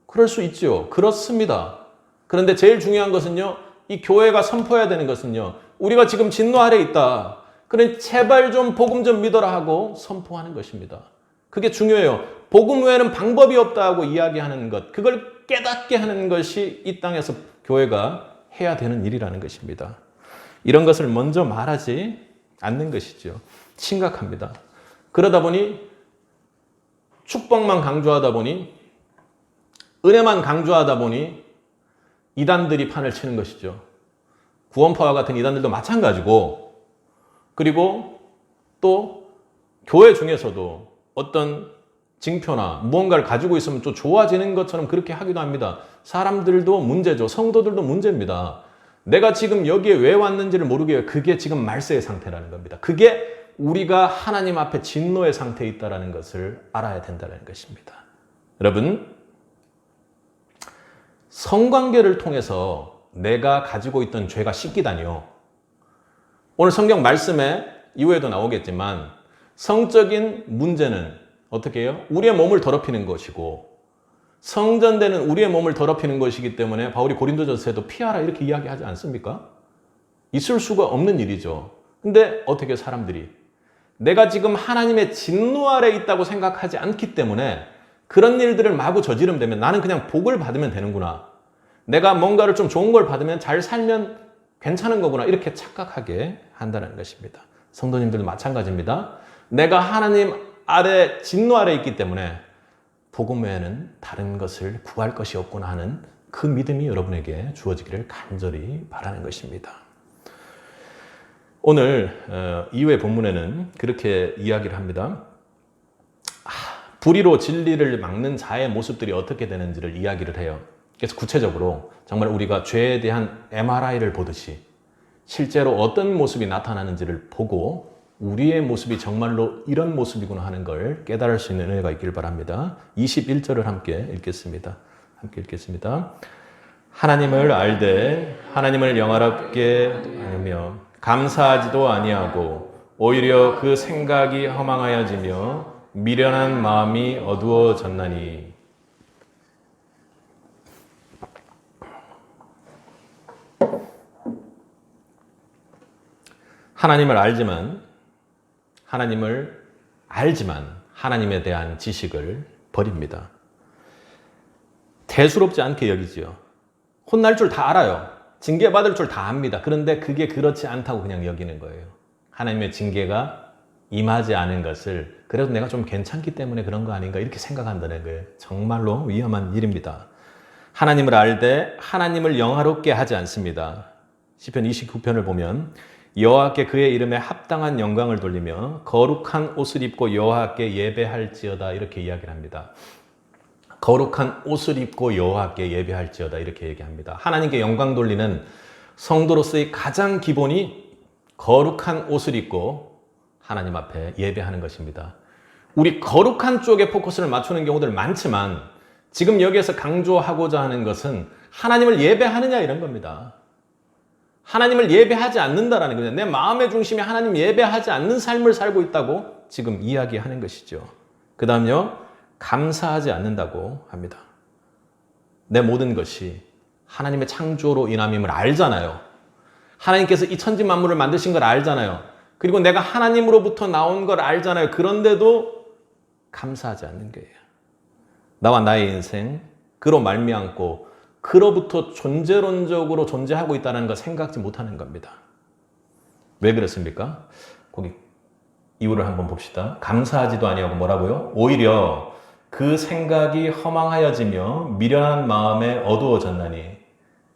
Speaker 1: 그럴 수 있죠. 그렇습니다. 그런데 제일 중요한 것은요. 이 교회가 선포해야 되는 것은요. 우리가 지금 진노 아래 있다. 그러니 제발 좀 복음 좀 믿어라 하고 선포하는 것입니다. 그게 중요해요. 복음 외에는 방법이 없다고 이야기하는 것. 그걸 깨닫게 하는 것이 이 땅에서 교회가 해야 되는 일이라는 것입니다. 이런 것을 먼저 말하지 않는 것이죠. 심각합니다. 그러다 보니 축복만 강조하다 보니 은혜만 강조하다 보니 이단들이 판을 치는 것이죠. 구원파와 같은 이단들도 마찬가지고 그리고 또 교회 중에서도 어떤 징표나 무언가를 가지고 있으면 좀 좋아지는 것처럼 그렇게 하기도 합니다. 사람들도 문제죠. 성도들도 문제입니다. 내가 지금 여기에 왜 왔는지를 모르게 해요. 그게 지금 말세의 상태라는 겁니다. 그게 우리가 하나님 앞에 진노의 상태에 있다는 것을 알아야 된다는 것입니다. 여러분, 성관계를 통해서 내가 가지고 있던 죄가 씻기다니요. 오늘 성경 말씀에 이후에도 나오겠지만 성적인 문제는 어떻게 해요? 우리의 몸을 더럽히는 것이고 성전되는 우리의 몸을 더럽히는 것이기 때문에 바울이 고린도전서에도 피하라 이렇게 이야기하지 않습니까? 있을 수가 없는 일이죠. 근데 어떻게 사람들이 내가 지금 하나님의 진노 아래 있다고 생각하지 않기 때문에 그런 일들을 마구 저지르면 되면 나는 그냥 복을 받으면 되는구나. 내가 뭔가를 좀 좋은 걸 받으면 잘 살면 괜찮은 거구나. 이렇게 착각하게 한다는 것입니다. 성도님들도 마찬가지입니다. 내가 하나님 아래 진노 아래 있기 때문에 복음 외에는 다른 것을 구할 것이 없구나 하는 그 믿음이 여러분에게 주어지기를 간절히 바라는 것입니다. 오늘 이후의 본문에는 그렇게 이야기를 합니다. 불의로 진리를 막는 자의 모습들이 어떻게 되는지를 이야기를 해요. 그래서 구체적으로 정말 우리가 죄에 대한 MRI를 보듯이 실제로 어떤 모습이 나타나는지를 보고 우리의 모습이 정말로 이런 모습이구나 하는 걸 깨달을 수 있는 은혜가 있길 바랍니다. 21절을 함께 읽겠습니다. 하나님을 알되 하나님을 영화롭게 하며 감사하지도 아니하고 오히려 그 생각이 허망하여지며 미련한 마음이 어두워졌나니. 하나님을 알지만 하나님에 대한 지식을 버립니다. 대수롭지 않게 여기지요. 혼날 줄 다 알아요. 징계받을 줄 다 압니다. 그런데 그게 그렇지 않다고 그냥 여기는 거예요. 하나님의 징계가 임하지 않은 것을 그래도 내가 좀 괜찮기 때문에 그런 거 아닌가 이렇게 생각한다는 거예요. 정말로 위험한 일입니다. 하나님을 알되 하나님을 영화롭게 하지 않습니다. 시편 29편을 보면 여호와께 그의 이름에 합당한 영광을 돌리며 거룩한 옷을 입고 여호와께 예배할지어다 이렇게 이야기를 합니다. 거룩한 옷을 입고 여호와께 예배할지어다 이렇게 얘기합니다. 하나님께 영광 돌리는 성도로서의 가장 기본이 거룩한 옷을 입고 하나님 앞에 예배하는 것입니다. 우리 거룩한 쪽에 포커스를 맞추는 경우들 많지만 지금 여기에서 강조하고자 하는 것은 하나님을 예배하느냐 이런 겁니다. 하나님을 예배하지 않는다라는 거죠. 내 마음의 중심이 하나님 예배하지 않는 삶을 살고 있다고 지금 이야기하는 것이죠. 그 다음요, 감사하지 않는다고 합니다. 내 모든 것이 하나님의 창조로 인함임을 알잖아요. 하나님께서 이 천지 만물을 만드신 걸 알잖아요. 그리고 내가 하나님으로부터 나온 걸 알잖아요. 그런데도 감사하지 않는 거예요. 나와 나의 인생, 그로 말미암고 그로부터 존재론적으로 존재하고 있다는 걸 생각지 못하는 겁니다. 왜 그렇습니까? 거기 이유를 한번 봅시다. 감사하지도 아니하고 뭐라고요? 오히려 그 생각이 허망하여지며 미련한 마음에 어두워졌나니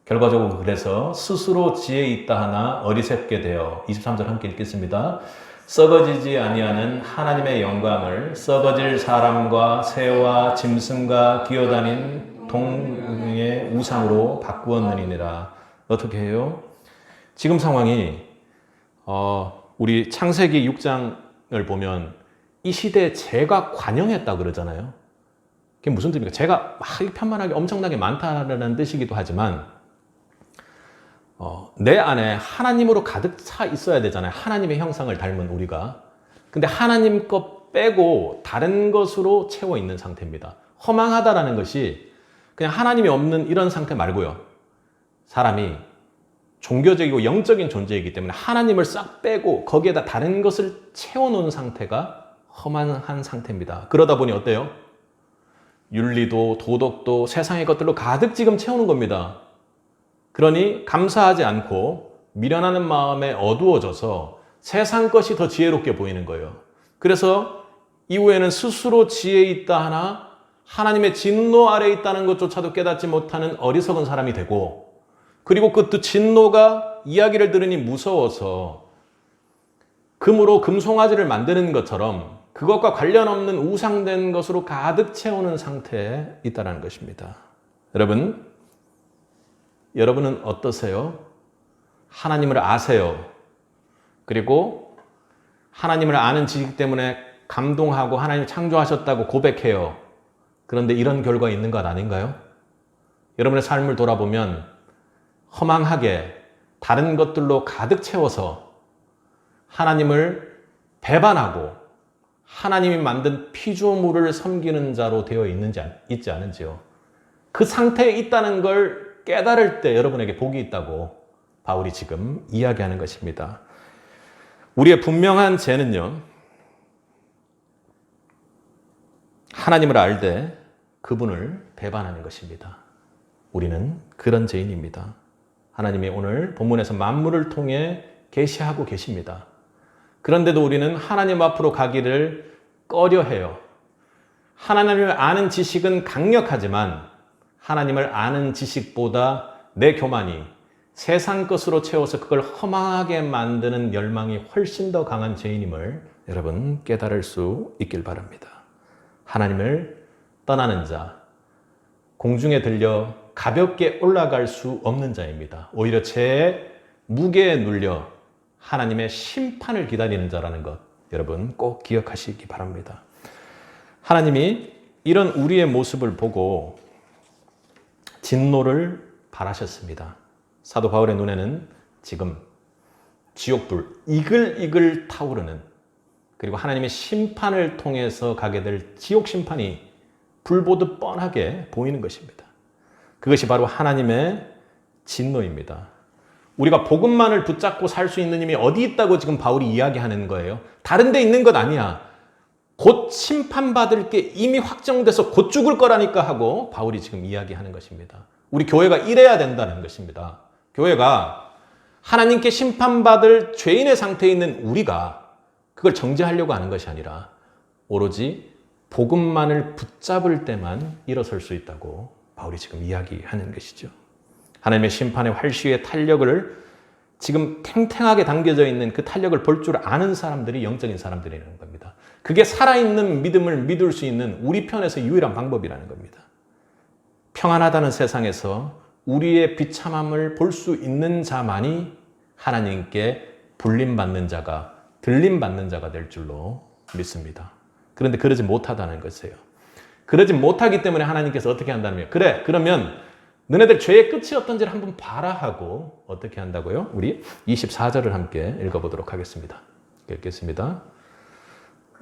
Speaker 1: 결과적으로 그래서 스스로 지혜 있다 하나 어리석게 되어 23절 함께 읽겠습니다. 썩어지지 아니하는 하나님의 영광을 썩어질 사람과 새와 짐승과 기어다닌 동의 우상으로 바꾸었느니라. 어떻게 해요? 지금 상황이 우리 창세기 6장을 보면 이 시대에 죄가 관영했다 그러잖아요. 그게 무슨 뜻입니까? 죄가 막 편만하게 엄청나게 많다는 뜻이기도 하지만 내 안에 하나님으로 가득 차 있어야 되잖아요. 하나님의 형상을 닮은 우리가. 근데 하나님 것 빼고 다른 것으로 채워 있는 상태입니다. 허망하다라는 것이 그냥 하나님이 없는 이런 상태 말고요. 사람이 종교적이고 영적인 존재이기 때문에 하나님을 싹 빼고 거기에다 다른 것을 채워놓은 상태가 허망한 상태입니다. 그러다 보니 어때요? 윤리도 도덕도 세상의 것들로 가득 지금 채우는 겁니다. 그러니 감사하지 않고 미련하는 마음에 어두워져서 세상 것이 더 지혜롭게 보이는 거예요. 그래서 이후에는 스스로 지혜 있다 하나 하나님의 진노 아래에 있다는 것조차도 깨닫지 못하는 어리석은 사람이 되고, 그리고 그 진노가 이야기를 들으니 무서워서 금으로 금송아지를 만드는 것처럼 그것과 관련 없는 우상된 것으로 가득 채우는 상태에 있다는 것입니다. 여러분은 어떠세요? 하나님을 아세요. 그리고 하나님을 아는 지식 때문에 감동하고 하나님 창조하셨다고 고백해요. 그런데 이런 결과 있는 것 아닌가요? 여러분의 삶을 돌아보면 허망하게 다른 것들로 가득 채워서 하나님을 배반하고 하나님이 만든 피조물을 섬기는 자로 되어 있지 않은지요. 그 상태에 있다는 걸 깨달을 때 여러분에게 복이 있다고 바울이 지금 이야기하는 것입니다. 우리의 분명한 죄는요, 하나님을 알되 그분을 배반하는 것입니다. 우리는 그런 죄인입니다. 하나님이 오늘 본문에서 만물을 통해 계시하고 계십니다. 그런데도 우리는 하나님 앞으로 가기를 꺼려해요. 하나님을 아는 지식은 강력하지만 하나님을 아는 지식보다 내 교만이 세상 것으로 채워서 그걸 허망하게 만드는 열망이 훨씬 더 강한 죄인임을 여러분 깨달을 수 있길 바랍니다. 하나님을 떠나는 자, 공중에 들려 가볍게 올라갈 수 없는 자입니다. 오히려 죄의 무게에 눌려 하나님의 심판을 기다리는 자라는 것 여러분 꼭 기억하시기 바랍니다. 하나님이 이런 우리의 모습을 보고 진노를 바라셨습니다. 사도 바울의 눈에는 지금 지옥불 이글이글 타오르는, 그리고 하나님의 심판을 통해서 가게 될 지옥 심판이 불보듯 뻔하게 보이는 것입니다. 그것이 바로 하나님의 진노입니다. 우리가 복음만을 붙잡고 살 수 있는 힘이 어디 있다고 지금 바울이 이야기하는 거예요. 다른 데 있는 것 아니야. 곧 심판받을 게 이미 확정돼서 곧 죽을 거라니까 하고 바울이 지금 이야기하는 것입니다. 우리 교회가 이래야 된다는 것입니다. 교회가 하나님께 심판받을 죄인의 상태에 있는 우리가 그걸 정죄하려고 하는 것이 아니라 오로지 복음만을 붙잡을 때만 일어설 수 있다고 바울이 지금 이야기하는 것이죠. 하나님의 심판의 활시위의 탄력을 지금 탱탱하게 당겨져 있는 그 탄력을 볼 줄 아는 사람들이 영적인 사람들이라는 겁니다. 그게 살아있는 믿음을 믿을 수 있는 우리 편에서 유일한 방법이라는 겁니다. 평안하다는 세상에서 우리의 비참함을 볼 수 있는 자만이 하나님께 불림받는 자가, 들림받는 자가 될 줄로 믿습니다. 그런데 그러지 못하다는 것이에요. 그러지 못하기 때문에 하나님께서 어떻게 한다면, 그래, 그러면 너네들 죄의 끝이 어떤지를 한번 봐라 하고 어떻게 한다고요? 우리 24절을 함께 읽어보도록 하겠습니다. 읽겠습니다.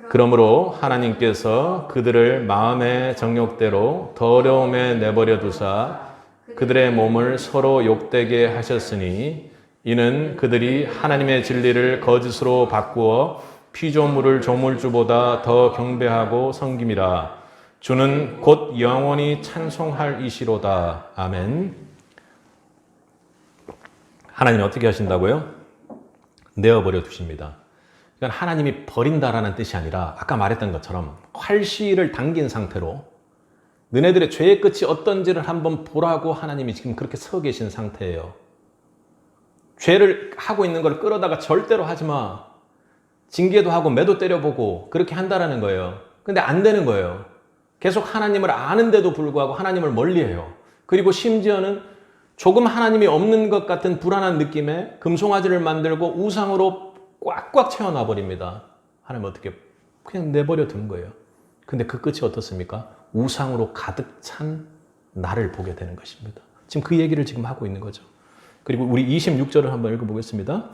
Speaker 1: 그러므로 하나님께서 그들을 마음의 정욕대로 더러움에 내버려 두사 그들의 몸을 서로 욕되게 하셨으니 이는 그들이 하나님의 진리를 거짓으로 바꾸어 피조물을 조물주보다 더 경배하고 섬김이라. 주는 곧 영원히 찬송할 이시로다. 아멘. 하나님이 어떻게 하신다고요? 내어버려 두십니다. 이건 하나님이 버린다라는 뜻이 아니라 아까 말했던 것처럼 활시위를 당긴 상태로 너네들의 죄의 끝이 어떤지를 한번 보라고 하나님이 지금 그렇게 서 계신 상태예요. 죄를 하고 있는 걸 끌어다가 절대로 하지 마. 징계도 하고 매도 때려보고 그렇게 한다라는 거예요. 근데 안 되는 거예요. 계속 하나님을 아는데도 불구하고 하나님을 멀리해요. 그리고 심지어는 조금 하나님이 없는 것 같은 불안한 느낌에 금송아지를 만들고 우상으로 꽉꽉 채워놔 버립니다. 하나님 어떻게 그냥 내버려 두는 거예요. 근데 그 끝이 어떻습니까? 우상으로 가득 찬 나를 보게 되는 것입니다. 지금 그 얘기를 지금 하고 있는 거죠. 그리고 우리 26절을 한번 읽어보겠습니다.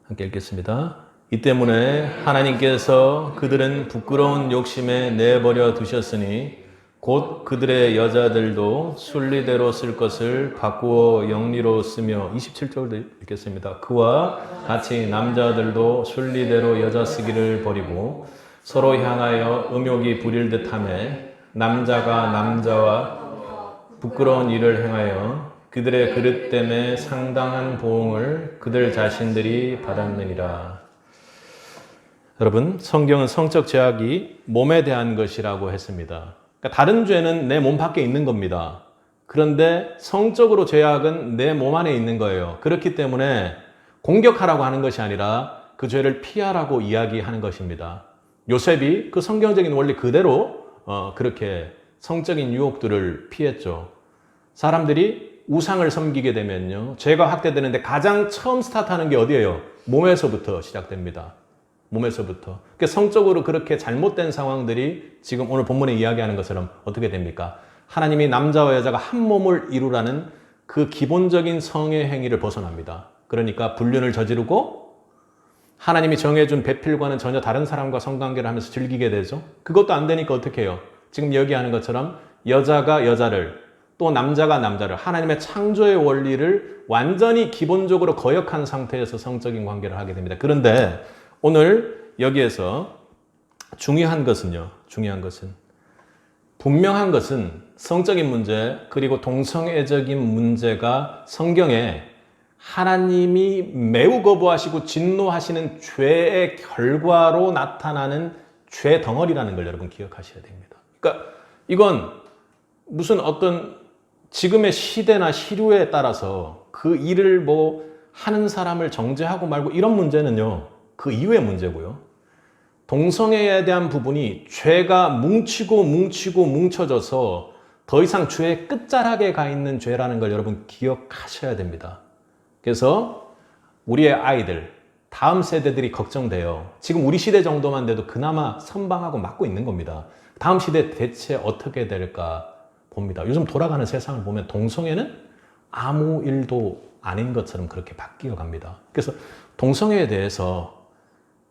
Speaker 1: 함께 읽겠습니다. 이 때문에 하나님께서 그들은 부끄러운 욕심에 내버려 두셨으니 곧 그들의 여자들도 순리대로 쓸 것을 바꾸어 영리로 쓰며 27절도 읽겠습니다. 그와 같이 남자들도 순리대로 여자 쓰기를 버리고 서로 향하여 음욕이 부릴 듯하매 남자가 남자와 부끄러운 일을 행하여 그들의 그릇 때문에 상당한 보응을 그들 자신들이 받았느니라. 여러분, 성경은 성적 죄악이 몸에 대한 것이라고 했습니다. 그러니까 다른 죄는 내 몸 밖에 있는 겁니다. 그런데 성적으로 죄악은 내 몸 안에 있는 거예요. 그렇기 때문에 공격하라고 하는 것이 아니라 그 죄를 피하라고 이야기하는 것입니다. 요셉이 그 성경적인 원리 그대로 그렇게 성적인 유혹들을 피했죠. 사람들이 우상을 섬기게 되면요, 죄가 확대되는데 가장 처음 스타트하는 게 어디예요? 몸에서부터 시작됩니다. 몸에서부터. 그러니까 성적으로 그렇게 잘못된 상황들이 지금 오늘 본문에 이야기하는 것처럼 어떻게 됩니까? 하나님이 남자와 여자가 한 몸을 이루라는 그 기본적인 성의 행위를 벗어납니다. 그러니까 불륜을 저지르고 하나님이 정해준 배필과는 전혀 다른 사람과 성관계를 하면서 즐기게 되죠. 그것도 안 되니까 어떻게 해요? 지금 얘기하는 것처럼 여자가 여자를, 또 남자가 남자를, 하나님의 창조의 원리를 완전히 기본적으로 거역한 상태에서 성적인 관계를 하게 됩니다. 그런데 오늘 여기에서 중요한 것은 분명한 것은 성적인 문제 그리고 동성애적인 문제가 성경에 하나님이 매우 거부하시고 진노하시는 죄의 결과로 나타나는 죄 덩어리라는 걸 여러분 기억하셔야 됩니다. 그러니까 이건 무슨 어떤 지금의 시대나 시류에 따라서 그 일을 뭐 하는 사람을 정죄하고 말고 이런 문제는요, 그 이후의 문제고요. 동성애에 대한 부분이 죄가 뭉치고 뭉쳐져서 더 이상 죄의 끝자락에 가 있는 죄라는 걸 여러분 기억하셔야 됩니다. 그래서 우리의 아이들, 다음 세대들이 걱정돼요. 지금 우리 시대 정도만 돼도 그나마 선방하고 맞고 있는 겁니다. 다음 시대 대체 어떻게 될까 봅니다. 요즘 돌아가는 세상을 보면 동성애는 아무 일도 아닌 것처럼 그렇게 바뀌어 갑니다. 그래서 동성애에 대해서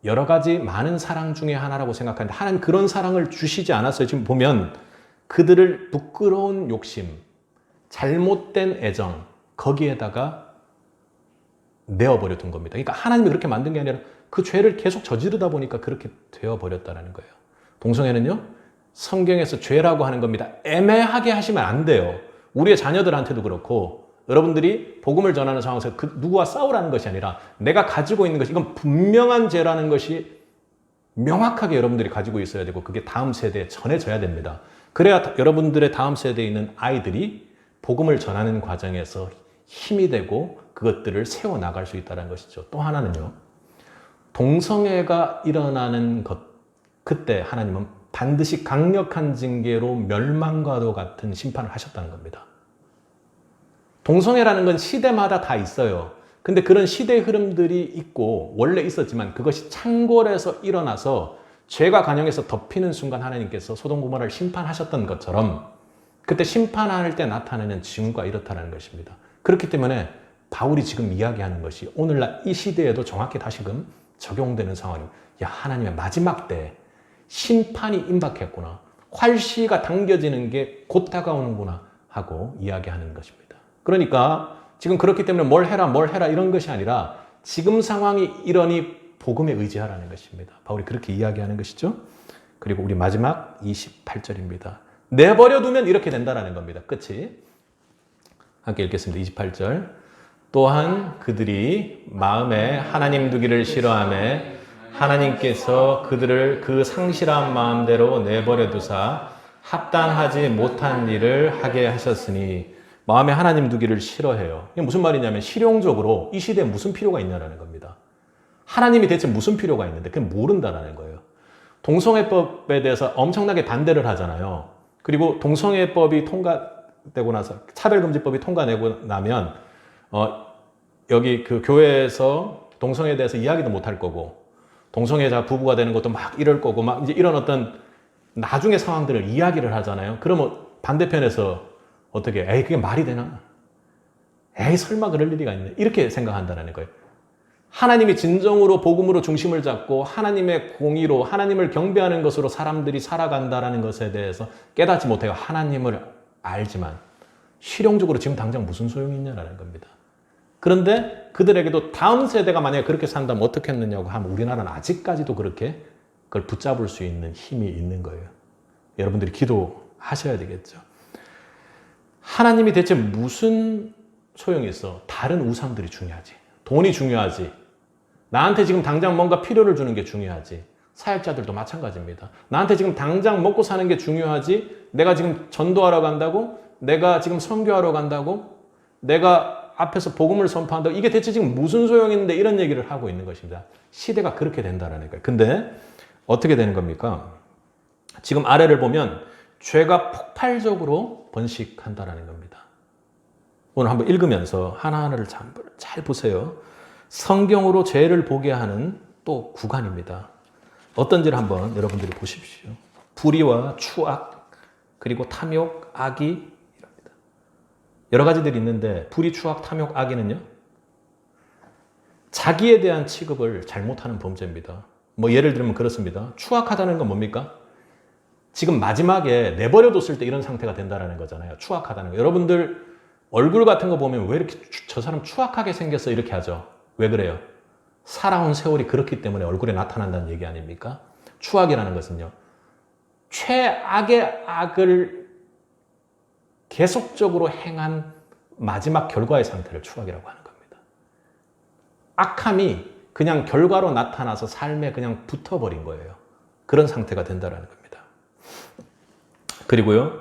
Speaker 1: 여러 가지 많은 사랑 중에 하나라고 생각하는데 하나님 그런 사랑을 주시지 않았어요. 지금 보면 그들을 부끄러운 욕심, 잘못된 애정, 거기에다가 내어버려 둔 겁니다. 그러니까 하나님이 그렇게 만든 게 아니라 그 죄를 계속 저지르다 보니까 그렇게 되어버렸다는 거예요. 동성애는요, 성경에서 죄라고 하는 겁니다. 애매하게 하시면 안 돼요. 우리의 자녀들한테도 그렇고, 여러분들이 복음을 전하는 상황에서 누구와 싸우라는 것이 아니라 내가 가지고 있는 것이, 이건 분명한 죄라는 것이 명확하게 여러분들이 가지고 있어야 되고, 그게 다음 세대에 전해져야 됩니다. 그래야 여러분들의 다음 세대에 있는 아이들이 복음을 전하는 과정에서 힘이 되고 그것들을 세워나갈 수 있다는 것이죠. 또 하나는요, 동성애가 일어나는 것, 그때 하나님은 반드시 강력한 징계로 멸망과도 같은 심판을 하셨다는 겁니다. 동성애라는 건 시대마다 다 있어요. 근데 그런 시대의 흐름들이 있고 원래 있었지만 그것이 창궐해서 일어나서 죄가 간영해서 덮이는 순간 하나님께서 소돔 고모라를 심판하셨던 것처럼 그때 심판할 때 나타나는 징후가 이렇다는 것입니다. 그렇기 때문에 바울이 지금 이야기하는 것이 오늘날 이 시대에도 정확히 다시금 적용되는 상황입니다. 야, 하나님의 마지막 때 심판이 임박했구나. 활시가 당겨지는 게 곧 다가오는구나 하고 이야기하는 것입니다. 그러니까 지금 그렇기 때문에 뭘 해라 이런 것이 아니라 지금 상황이 이러니 복음에 의지하라는 것입니다. 바울이 그렇게 이야기하는 것이죠. 그리고 우리 마지막 28절입니다. 내버려 두면 이렇게 된다는 겁니다. 끝이. 함께 읽겠습니다. 28절. 또한 그들이 마음에 하나님 두기를 싫어하며 하나님께서 그들을 그 상실한 마음대로 내버려 두사 합당하지 못한 일을 하게 하셨으니, 마음에 하나님 두기를 싫어해요. 이게 무슨 말이냐면 실용적으로 이 시대에 무슨 필요가 있냐라는 겁니다. 하나님이 대체 무슨 필요가 있는데 그게 모른다라는 거예요. 동성애법에 대해서 엄청나게 반대를 하잖아요. 그리고 동성애법이 통과되고 나서 차별금지법이 통과되고 나면 여기 그 교회에서 동성애에 대해서 이야기도 못할 거고, 동성애자 부부가 되는 것도 막 이럴 거고, 막 이제 이런 어떤 나중의 상황들을 이야기를 하잖아요. 그러면 반대편에서 어떻게, 에이, 그게 말이 되나? 에이, 설마 그럴 일이가 있네. 이렇게 생각한다는 거예요. 하나님이 진정으로 복음으로 중심을 잡고 하나님의 공의로 하나님을 경배하는 것으로 사람들이 살아간다는 것에 대해서 깨닫지 못해요. 하나님을 알지만 실용적으로 지금 당장 무슨 소용이 있냐라는 겁니다. 그런데 그들에게도 다음 세대가 만약에 그렇게 산다면 어떻게 했느냐고 하면 우리나라는 아직까지도 그렇게 그걸 붙잡을 수 있는 힘이 있는 거예요. 여러분들이 기도하셔야 되겠죠. 하나님이 대체 무슨 소용이 있어? 다른 우상들이 중요하지. 돈이 중요하지. 나한테 지금 당장 뭔가 필요를 주는 게 중요하지. 사역자들도 마찬가지입니다. 나한테 지금 당장 먹고 사는 게 중요하지. 내가 지금 전도하러 간다고, 내가 지금 선교하러 간다고, 내가 앞에서 복음을 선포한다고, 이게 대체 지금 무슨 소용인데 이런 얘기를 하고 있는 것입니다. 시대가 그렇게 된다는 거예요. 근데 어떻게 되는 겁니까? 지금 아래를 보면 죄가 폭발적으로 번식한다는 겁니다. 오늘 한번 읽으면서 하나하나를 잘 보세요. 성경으로 죄를 보게 하는 또 구간입니다. 어떤지를 한번 여러분들이 보십시오. 불의와 추악, 그리고 탐욕, 악이 이랍니다. 여러 가지들이 있는데 불의, 추악, 탐욕, 악의는요, 자기에 대한 취급을 잘못하는 범죄입니다. 뭐 예를 들면 그렇습니다. 추악하다는 건 뭡니까? 지금 마지막에 내버려뒀을 때 이런 상태가 된다는 거잖아요. 추악하다는 거. 여러분들 얼굴 같은 거 보면 왜 이렇게 저 사람 추악하게 생겼어 이렇게 하죠. 왜 그래요? 살아온 세월이 그렇기 때문에 얼굴에 나타난다는 얘기 아닙니까? 추악이라는 것은요, 최악의 악을 계속적으로 행한 마지막 결과의 상태를 추악이라고 하는 겁니다. 악함이 그냥 결과로 나타나서 삶에 그냥 붙어버린 거예요. 그런 상태가 된다는 겁니다. 그리고요,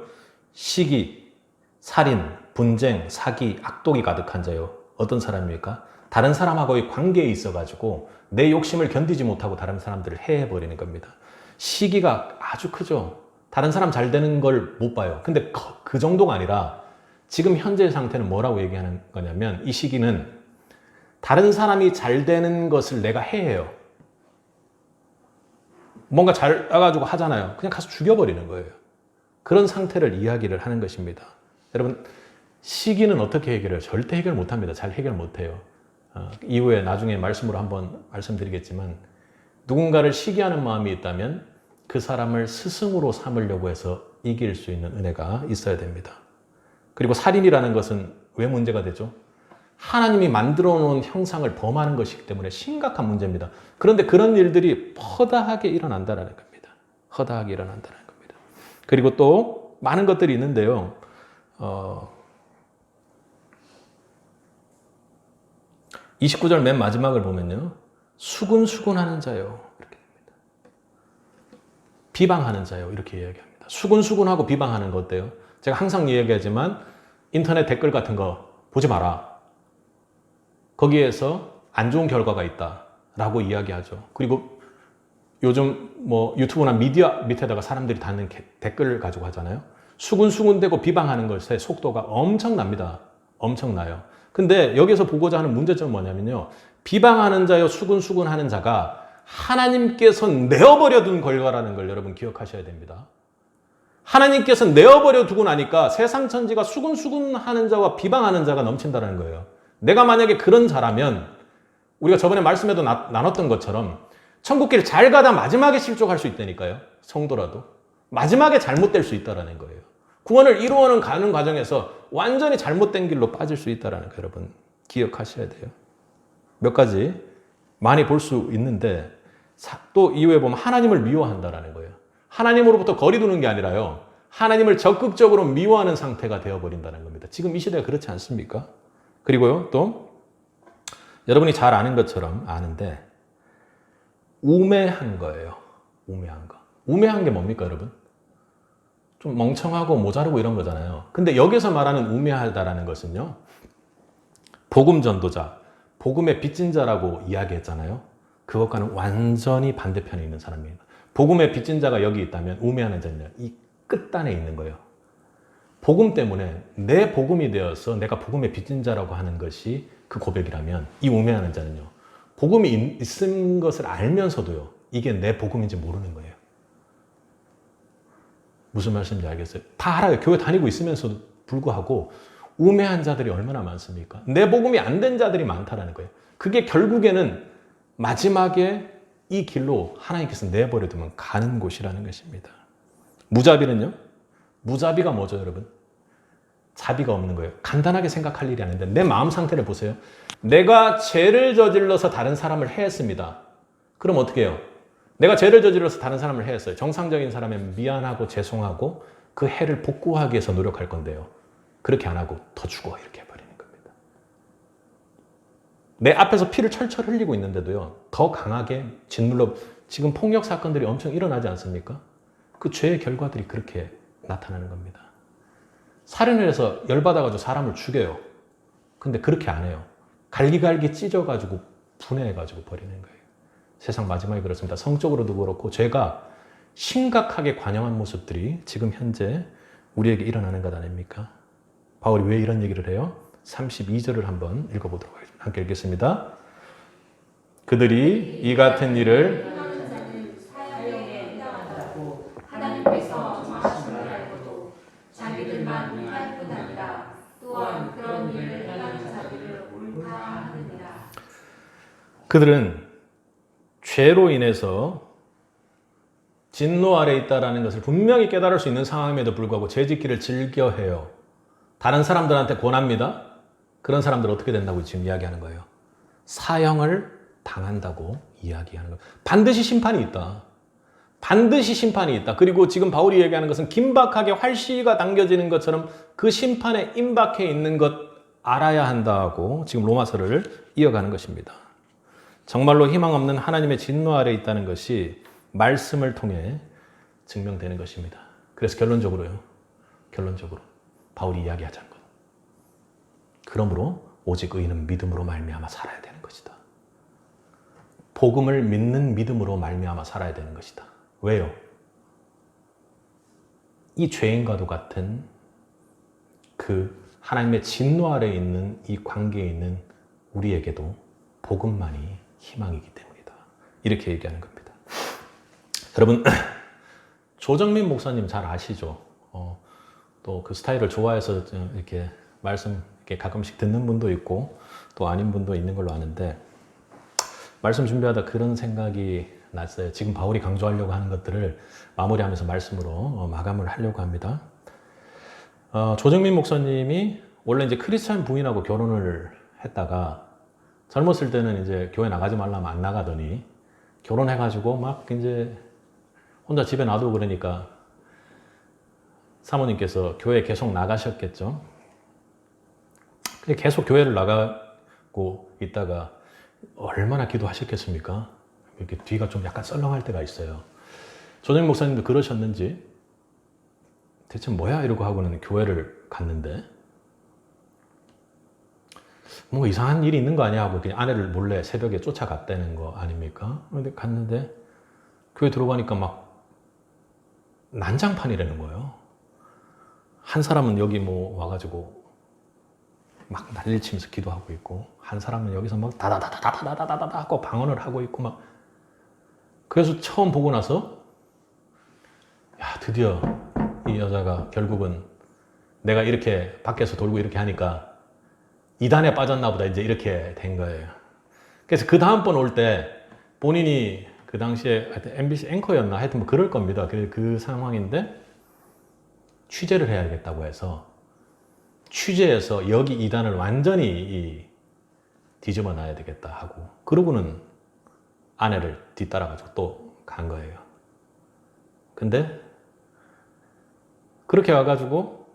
Speaker 1: 시기, 살인, 분쟁, 사기, 악독이 가득한 자요. 어떤 사람입니까? 다른 사람하고의 관계에 있어가지고 내 욕심을 견디지 못하고 다른 사람들을 해해버리는 겁니다. 시기가 아주 크죠. 다른 사람 잘 되는 걸 못 봐요. 근데 그 정도가 아니라 지금 현재 상태는 뭐라고 얘기하는 거냐면, 이 시기는 다른 사람이 잘 되는 것을 내가 해해요. 뭔가 잘 와가지고 하잖아요. 그냥 가서 죽여버리는 거예요. 그런 상태를 이야기를 하는 것입니다. 여러분, 시기는 어떻게 해결해요? 절대 해결 못합니다. 잘 해결 못해요. 이후에 나중에 말씀으로 한번 말씀드리겠지만, 누군가를 시기하는 마음이 있다면 그 사람을 스승으로 삼으려고 해서 이길 수 있는 은혜가 있어야 됩니다. 그리고 살인이라는 것은 왜 문제가 되죠? 하나님이 만들어 놓은 형상을 범하는 것이기 때문에 심각한 문제입니다. 그런데 그런 일들이 허다하게 일어난다는 겁니다. 허다하게 일어난다는 겁니다. 그리고 또 많은 것들이 있는데요. 29절 맨 마지막을 보면요. 수군수군하는 자요. 이렇게 됩니다. 비방하는 자요. 이렇게 이야기합니다. 수군수군하고 비방하는 거 어때요? 제가 항상 이야기하지만 인터넷 댓글 같은 거 보지 마라. 거기에서 안 좋은 결과가 있다라고 이야기하죠. 그리고 요즘 뭐 유튜브나 미디어 밑에다가 사람들이 다는 댓글을 가지고 하잖아요. 수군수군대고 비방하는 것의 속도가 엄청납니다. 엄청나요. 근데 여기서 보고자 하는 문제점은 뭐냐면요. 비방하는 자요, 수군수군하는 자가 하나님께서 내어버려 둔 결과라는 걸 여러분 기억하셔야 됩니다. 하나님께서 내어버려 두고 나니까 세상 천지가 수군수군하는 자와 비방하는 자가 넘친다는 거예요. 내가 만약에 그런 자라면 우리가 저번에 말씀에도 나눴던 것처럼 천국길 잘 가다 마지막에 실족할 수 있다니까요. 성도라도. 마지막에 잘못될 수 있다는 거예요. 구원을 이루어는 가는 과정에서 완전히 잘못된 길로 빠질 수 있다는 거 여러분 기억하셔야 돼요. 몇 가지 많이 볼 수 있는데 또 이후에 보면 하나님을 미워한다는 거예요. 하나님으로부터 거리 두는 게 아니라요. 하나님을 적극적으로 미워하는 상태가 되어버린다는 겁니다. 지금 이 시대가 그렇지 않습니까? 그리고요, 또 여러분이 잘 아는 것처럼 아는데 우매한 거예요. 우매한 거. 우매한 게 뭡니까, 여러분? 좀 멍청하고 모자르고 이런 거잖아요. 근데 여기서 말하는 우매하다라는 것은요. 복음 전도자, 복음의 빚진 자라고 이야기했잖아요. 그것과는 완전히 반대편에 있는 사람이에요. 복음의 빚진 자가 여기 있다면 우매하는 자는 이 끝단에 있는 거예요. 복음 때문에 내 복음이 되어서 내가 복음의 빚진 자라고 하는 것이 그 고백이라면 이 우매하는 자는요. 복음이 있는 것을 알면서도요. 이게 내 복음인지 모르는 거예요. 무슨 말씀인지 알겠어요? 다 알아요. 교회 다니고 있으면서도 불구하고 우매한 자들이 얼마나 많습니까? 내 복음이 안 된 자들이 많다라는 거예요. 그게 결국에는 마지막에 이 길로 하나님께서 내버려 두면 가는 곳이라는 것입니다. 무자비는요? 무자비가 뭐죠, 여러분? 자비가 없는 거예요. 간단하게 생각할 일이 아닌데 내 마음 상태를 보세요. 내가 죄를 저질러서 다른 사람을 해했습니다. 그럼 어떻게 해요? 내가 죄를 저질러서 다른 사람을 해했어요. 정상적인 사람은 미안하고 죄송하고 그 해를 복구하기 위해서 노력할 건데요. 그렇게 안 하고 더 죽어 이렇게 해버리는 겁니다. 내 앞에서 피를 철철 흘리고 있는데도요. 더 강하게 짓눌러 지금 폭력 사건들이 엄청 일어나지 않습니까? 그 죄의 결과들이 그렇게 나타나는 겁니다. 살인을 해서 열받아가지고 사람을 죽여요. 근데 그렇게 안 해요. 갈기갈기 찢어가지고 분해해가지고 버리는 거예요. 세상 마지막에 그렇습니다. 성적으로도 그렇고 죄가 심각하게 관영한 모습들이 지금 현재 우리에게 일어나는 것 아닙니까? 바울이 왜 이런 얘기를 해요? 32절을 한번 읽어보도록 하겠습니다. 함께 읽겠습니다. 그들이 이 같은 일을 하나님께서 정하심을 알고도 자기들만 할 뿐 아니라 또한 그런 일을 행하는 자들을 옳다 하느니라. 그들은 죄로 인해서 진노 아래 있다라는 것을 분명히 깨달을 수 있는 상황임에도 불구하고 죄짓기를 즐겨해요. 다른 사람들한테 권합니다. 그런 사람들 어떻게 된다고 지금 이야기하는 거예요? 사형을 당한다고 이야기하는 거예요. 반드시 심판이 있다. 반드시 심판이 있다. 그리고 지금 바울이 얘기하는 것은 긴박하게 활시가 당겨지는 것처럼 그 심판에 임박해 있는 것 알아야 한다고 지금 로마서를 이어가는 것입니다. 정말로 희망 없는 하나님의 진노 아래 있다는 것이 말씀을 통해 증명되는 것입니다. 그래서 결론적으로 바울이 이야기하자는 것. 그러므로 오직 의인은 믿음으로 말미암아 살아야 되는 것이다. 복음을 믿는 믿음으로 말미암아 살아야 되는 것이다. 왜요? 이 죄인과도 같은 그 하나님의 진노 아래에 있는 이 관계에 있는 우리에게도 복음만이 희망이기 때문이다. 이렇게 얘기하는 겁니다. 여러분, 조정민 목사님 잘 아시죠? 또 그 스타일을 좋아해서 이렇게 말씀 이렇게 가끔씩 듣는 분도 있고 또 아닌 분도 있는 걸로 아는데 말씀 준비하다 그런 생각이 났어요. 지금 바울이 강조하려고 하는 것들을 마무리하면서 말씀으로 마감을 하려고 합니다. 조정민 목사님이 원래 이제 크리스찬 부인하고 결혼을 했다가 젊었을 때는 이제 교회 나가지 말라면 안 나가더니 결혼해가지고 막 이제 혼자 집에 놔두고 그러니까 사모님께서 교회 계속 나가셨겠죠. 계속 교회를 나가고 있다가 얼마나 기도하셨겠습니까? 이렇게 뒤가 좀 약간 썰렁할 때가 있어요. 조정민 목사님도 그러셨는지 대체 뭐야 이러고 하고는 교회를 갔는데 뭔가 이상한 일이 있는 거 아니야 하고 그냥 아내를 몰래 새벽에 쫓아갔다는 거 아닙니까? 근데 갔는데 교회 들어가니까 막 난장판이라는 거예요. 한 사람은 여기 뭐 와가지고 막 난리를 치면서 기도하고 있고 한 사람은 여기서 막 다다다다다다다다다 하고 방언을 하고 있고 막 그래서 처음 보고 나서 야 드디어 이 여자가 결국은 내가 이렇게 밖에서 돌고 이렇게 하니까 이단에 빠졌나 보다 이제 이렇게 된 거예요. 그래서 그 다음번 올 때 본인이 그 당시에 하여튼 MBC 앵커였나 하여튼 뭐 그럴 겁니다. 그 상황인데 취재를 해야겠다고 해서 취재해서 여기 이단을 완전히 뒤집어 놔야 되겠다 하고 그러고는 아내를 뒤따라가지고 또 간 거예요. 근데 그렇게 와가지고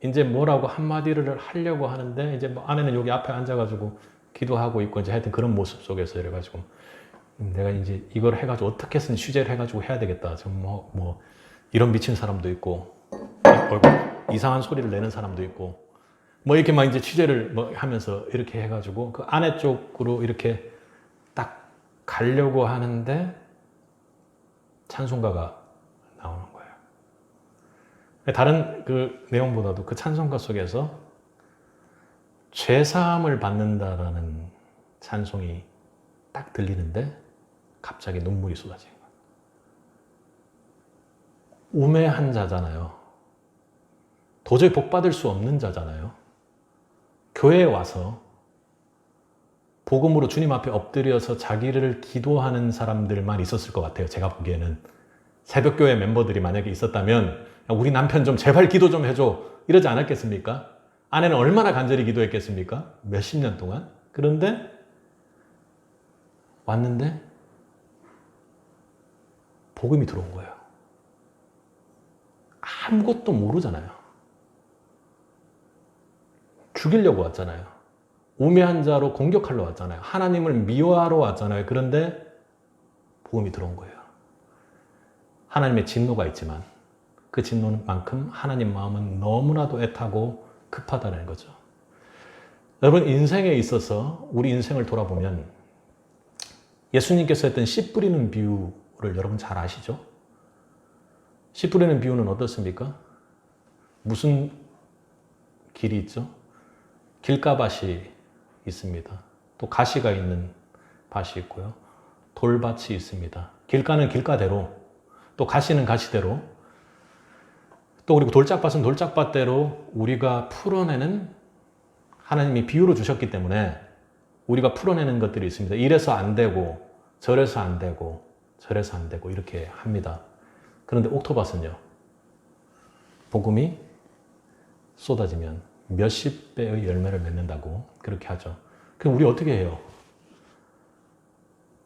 Speaker 1: 이제 뭐라고 한마디를 하려고 하는데 이제 뭐 아내는 여기 앞에 앉아가지고 기도하고 있고 이제 하여튼 그런 모습 속에서 이래가지고 내가 이제 이걸 해가지고 어떻게든 취재를 해가지고 해야 되겠다. 좀 뭐 이런 미친 사람도 있고 이상한 소리를 내는 사람도 있고 뭐 이렇게 막 이제 취재를 뭐 하면서 이렇게 해가지고 그 아내 쪽으로 이렇게 딱 가려고 하는데 찬송가가 나오는 거예요. 다른 그 내용보다도 그 찬송가 속에서 죄사함을 받는다라는 찬송이 딱 들리는데 갑자기 눈물이 쏟아지는 거예요. 우매한 자잖아요. 도저히 복 받을 수 없는 자잖아요. 교회에 와서 복음으로 주님 앞에 엎드려서 자기를 기도하는 사람들만 있었을 것 같아요. 제가 보기에는 새벽교회 멤버들이 만약에 있었다면 우리 남편 좀 제발 기도 좀 해줘 이러지 않았겠습니까? 아내는 얼마나 간절히 기도했겠습니까? 몇십 년 동안. 그런데 왔는데 복음이 들어온 거예요. 아무것도 모르잖아요. 죽이려고 왔잖아요. 우매한 자로 공격하러 왔잖아요. 하나님을 미워하러 왔잖아요. 그런데 복음이 들어온 거예요. 하나님의 진노가 있지만 그 진노만큼 하나님 마음은 너무나도 애타고 급하다는 거죠. 여러분 인생에 있어서 우리 인생을 돌아보면 예수님께서 했던 씨 뿌리는 비유를 여러분 잘 아시죠? 씨 뿌리는 비유는 어떻습니까? 무슨 길이 있죠? 길가밭이 있습니다. 또 가시가 있는 밭이 있고요. 돌밭이 있습니다. 길가는 길가대로, 또 가시는 가시대로, 또 그리고 돌짝밭은 돌짝밭대로 우리가 풀어내는 하나님이 비유로 주셨기 때문에 우리가 풀어내는 것들이 있습니다. 이래서 안 되고 저래서 안 되고 저래서 안 되고 이렇게 합니다. 그런데 옥토밭은요. 복음이 쏟아지면 몇십 배의 열매를 맺는다고 그렇게 하죠. 그럼 우리 어떻게 해요?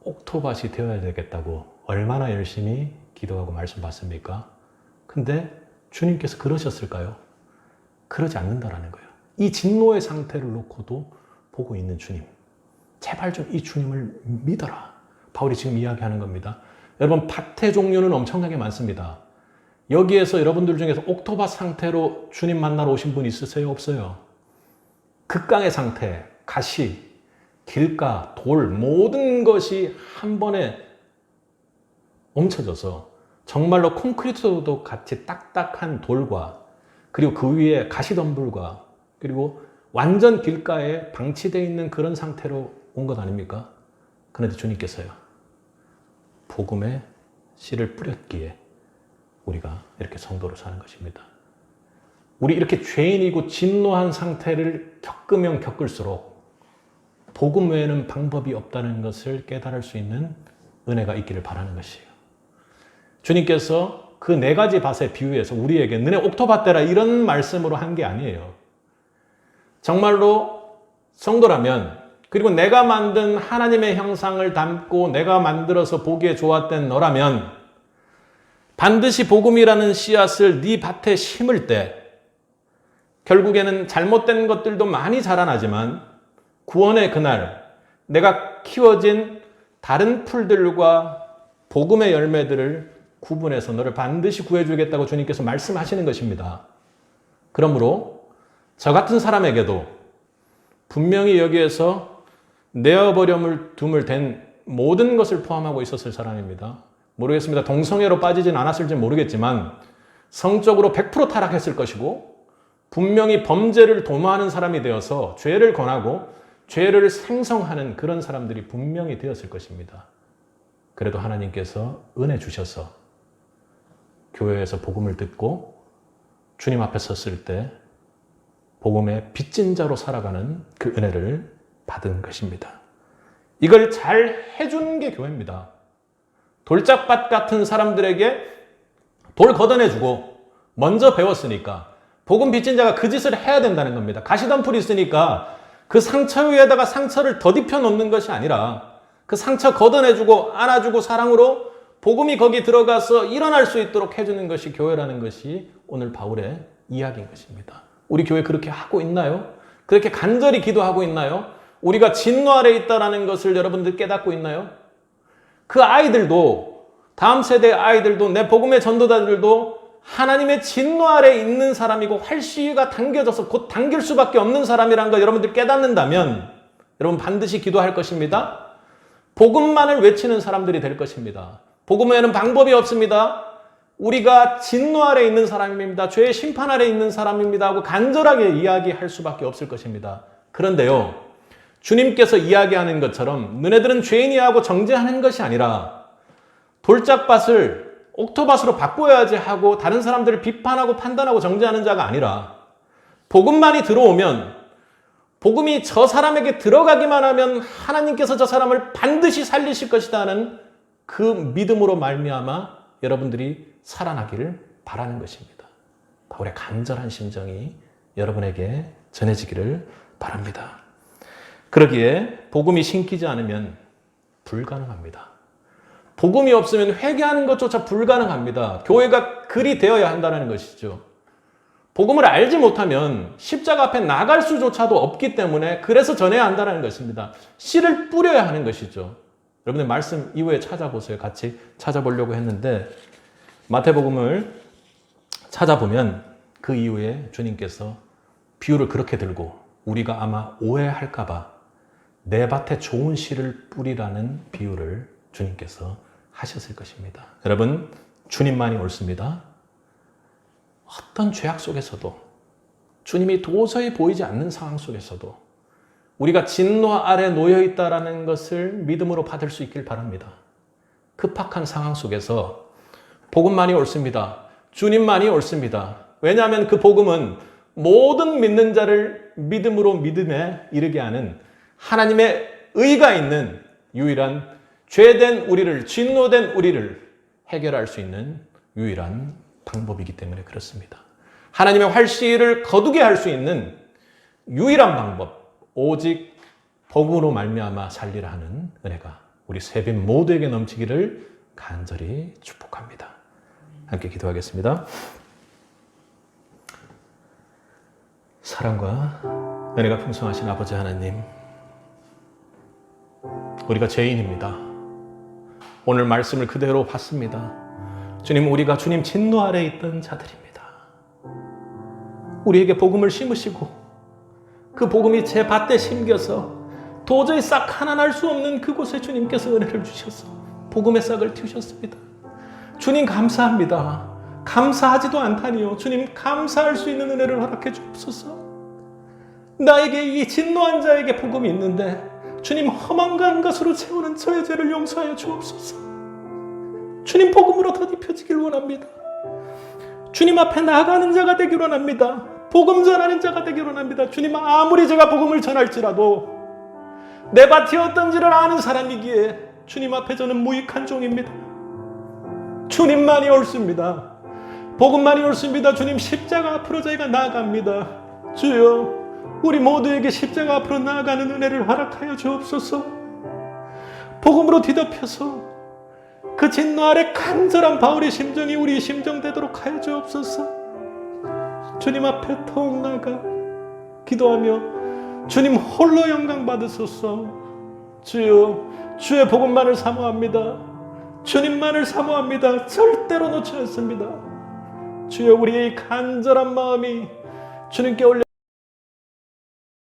Speaker 1: 옥토밭이 되어야 되겠다고 얼마나 열심히 기도하고 말씀 받습니까? 근데 주님께서 그러셨을까요? 그러지 않는다라는 거예요. 이 진노의 상태를 놓고도 보고 있는 주님. 제발 좀 이 주님을 믿어라. 바울이 지금 이야기하는 겁니다. 여러분 밭의 종류는 엄청나게 많습니다. 여기에서 여러분들 중에서 옥토밭 상태로 주님 만나러 오신 분 있으세요? 없어요? 극강의 상태, 가시, 길가, 돌 모든 것이 한 번에 멈춰져서 정말로 콘크리트도 같이 딱딱한 돌과 그리고 그 위에 가시덤불과 그리고 완전 길가에 방치되어 있는 그런 상태로 온 것 아닙니까? 그런데 주님께서요. 복음의 씨를 뿌렸기에 우리가 이렇게 성도로 사는 것입니다. 우리 이렇게 죄인이고 진노한 상태를 겪으면 겪을수록 복음 외에는 방법이 없다는 것을 깨달을 수 있는 은혜가 있기를 바라는 것이에요. 주님께서 그 네 가지 밭의 비유에서 우리에게 너네 옥토밭 되라 이런 말씀으로 한 게 아니에요. 정말로 성도라면, 그리고 내가 만든 하나님의 형상을 담고 내가 만들어서 보기에 좋았던 너라면 반드시 복음이라는 씨앗을 네 밭에 심을 때 결국에는 잘못된 것들도 많이 자라나지만 구원의 그날 내가 키워진 다른 풀들과 복음의 열매들을 구분해서 너를 반드시 구해주겠다고 주님께서 말씀하시는 것입니다. 그러므로 저 같은 사람에게도 분명히 여기에서 내어버려물 둠을 댄 모든 것을 포함하고 있었을 사람입니다. 모르겠습니다. 동성애로 빠지진 않았을지 모르겠지만 성적으로 100% 타락했을 것이고 분명히 범죄를 도모하는 사람이 되어서 죄를 권하고 죄를 생성하는 그런 사람들이 분명히 되었을 것입니다. 그래도 하나님께서 은혜 주셔서 교회에서 복음을 듣고 주님 앞에 섰을 때 복음의 빚진 자로 살아가는 그 은혜를 받은 것입니다. 이걸 잘 해준 게 교회입니다. 돌짝밭 같은 사람들에게 돌 걷어내주고 먼저 배웠으니까 복음 빚진 자가 그 짓을 해야 된다는 겁니다. 가시덤불이 있으니까 그 상처 위에다가 상처를 더딥혀 놓는 것이 아니라 그 상처 걷어내주고 안아주고 사랑으로 복음이 거기 들어가서 일어날 수 있도록 해주는 것이 교회라는 것이 오늘 바울의 이야기인 것입니다. 우리 교회 그렇게 하고 있나요? 그렇게 간절히 기도하고 있나요? 우리가 진노 아래 있다는 것을 여러분들 깨닫고 있나요? 그 아이들도, 다음 세대의 아이들도, 내 복음의 전도자들도 하나님의 진노 아래 있는 사람이고 활시위가 당겨져서 곧 당길 수밖에 없는 사람이라는 걸 여러분들 깨닫는다면 여러분 반드시 기도할 것입니다. 복음만을 외치는 사람들이 될 것입니다. 복음 외에는 방법이 없습니다. 우리가 진노 아래 있는 사람입니다. 죄의 심판 아래 있는 사람입니다 하고 간절하게 이야기할 수밖에 없을 것입니다. 그런데요, 주님께서 이야기하는 것처럼 너네들은 죄인이야 하고 정죄하는 것이 아니라 돌짝밭을 옥토밭으로 바꿔야지 하고 다른 사람들을 비판하고 판단하고 정죄하는 자가 아니라 복음만이 들어오면 복음이 저 사람에게 들어가기만 하면 하나님께서 저 사람을 반드시 살리실 것이다 하는 그 믿음으로 말미암아 여러분들이 살아나기를 바라는 것입니다. 바울의 간절한 심정이 여러분에게 전해지기를 바랍니다. 그러기에 복음이 신기지 않으면 불가능합니다. 복음이 없으면 회개하는 것조차 불가능합니다. 교회가 그리 되어야 한다는 것이죠. 복음을 알지 못하면 십자가 앞에 나갈 수조차도 없기 때문에 그래서 전해야 한다는 것입니다. 씨를 뿌려야 하는 것이죠. 여러분들 말씀 이후에 찾아보세요. 같이 찾아보려고 했는데 마태복음을 찾아보면 그 이후에 주님께서 비유를 그렇게 들고 우리가 아마 오해할까 봐 내 밭에 좋은 씨를 뿌리라는 비유를 주님께서 하셨을 것입니다. 여러분, 주님만이 옳습니다. 어떤 죄악 속에서도 주님이 도저히 보이지 않는 상황 속에서도 우리가 진노 아래 놓여 있다라는 것을 믿음으로 받을 수 있길 바랍니다. 급박한 상황 속에서 복음만이 옳습니다. 주님만이 옳습니다. 왜냐하면 그 복음은 모든 믿는 자를 믿음으로 믿음에 이르게 하는 하나님의 의가 있는 유일한 죄된 우리를, 진노된 우리를 해결할 수 있는 유일한 방법이기 때문에 그렇습니다. 하나님의 활시위를 거두게 할 수 있는 유일한 방법, 오직 복음으로 말미암아 살리라 하는 은혜가 우리 세빈 모두에게 넘치기를 간절히 축복합니다. 함께 기도하겠습니다. 사랑과 은혜가 풍성하신 아버지 하나님, 우리가 죄인입니다. 오늘 말씀을 그대로 받습니다. 주님, 우리가 주님 진노 아래 있던 자들입니다. 우리에게 복음을 심으시고 그 복음이 제 밭에 심겨서 도저히 싹 하나 날 수 없는 그곳에 주님께서 은혜를 주셔서 복음의 싹을 틔우셨습니다. 주님 감사합니다. 감사하지도 않다니요. 주님 감사할 수 있는 은혜를 허락해 주옵소서. 나에게 이 진노한 자에게 복음이 있는데 주님 허망한 것으로 채우는 저의 죄를 용서하여 주옵소서. 주님 복음으로 더딥혀지길 원합니다. 주님 앞에 나아가는 자가 되길 원합니다. 복음 전하는 자가 되길 원합니다. 주님, 아무리 제가 복음을 전할지라도 내 밭이 어떤지를 아는 사람이기에 주님 앞에 저는 무익한 종입니다. 주님만이 옳습니다. 복음만이 옳습니다. 주님 십자가 앞으로 저희가 나아갑니다. 주여, 우리 모두에게 십자가 앞으로 나아가는 은혜를 허락하여 주옵소서. 복음으로 뒤덮여서 그 진노 아래 간절한 바울의 심정이 우리 심정 되도록 하여 주옵소서. 주님 앞에 더욱 나아가 기도하며 주님 홀로 영광 받으소서. 주여, 주의 복음만을 사모합니다. 주님만을 사모합니다. 절대로 놓지 않습니다. 주여, 우리의 간절한 마음이 주님께 올려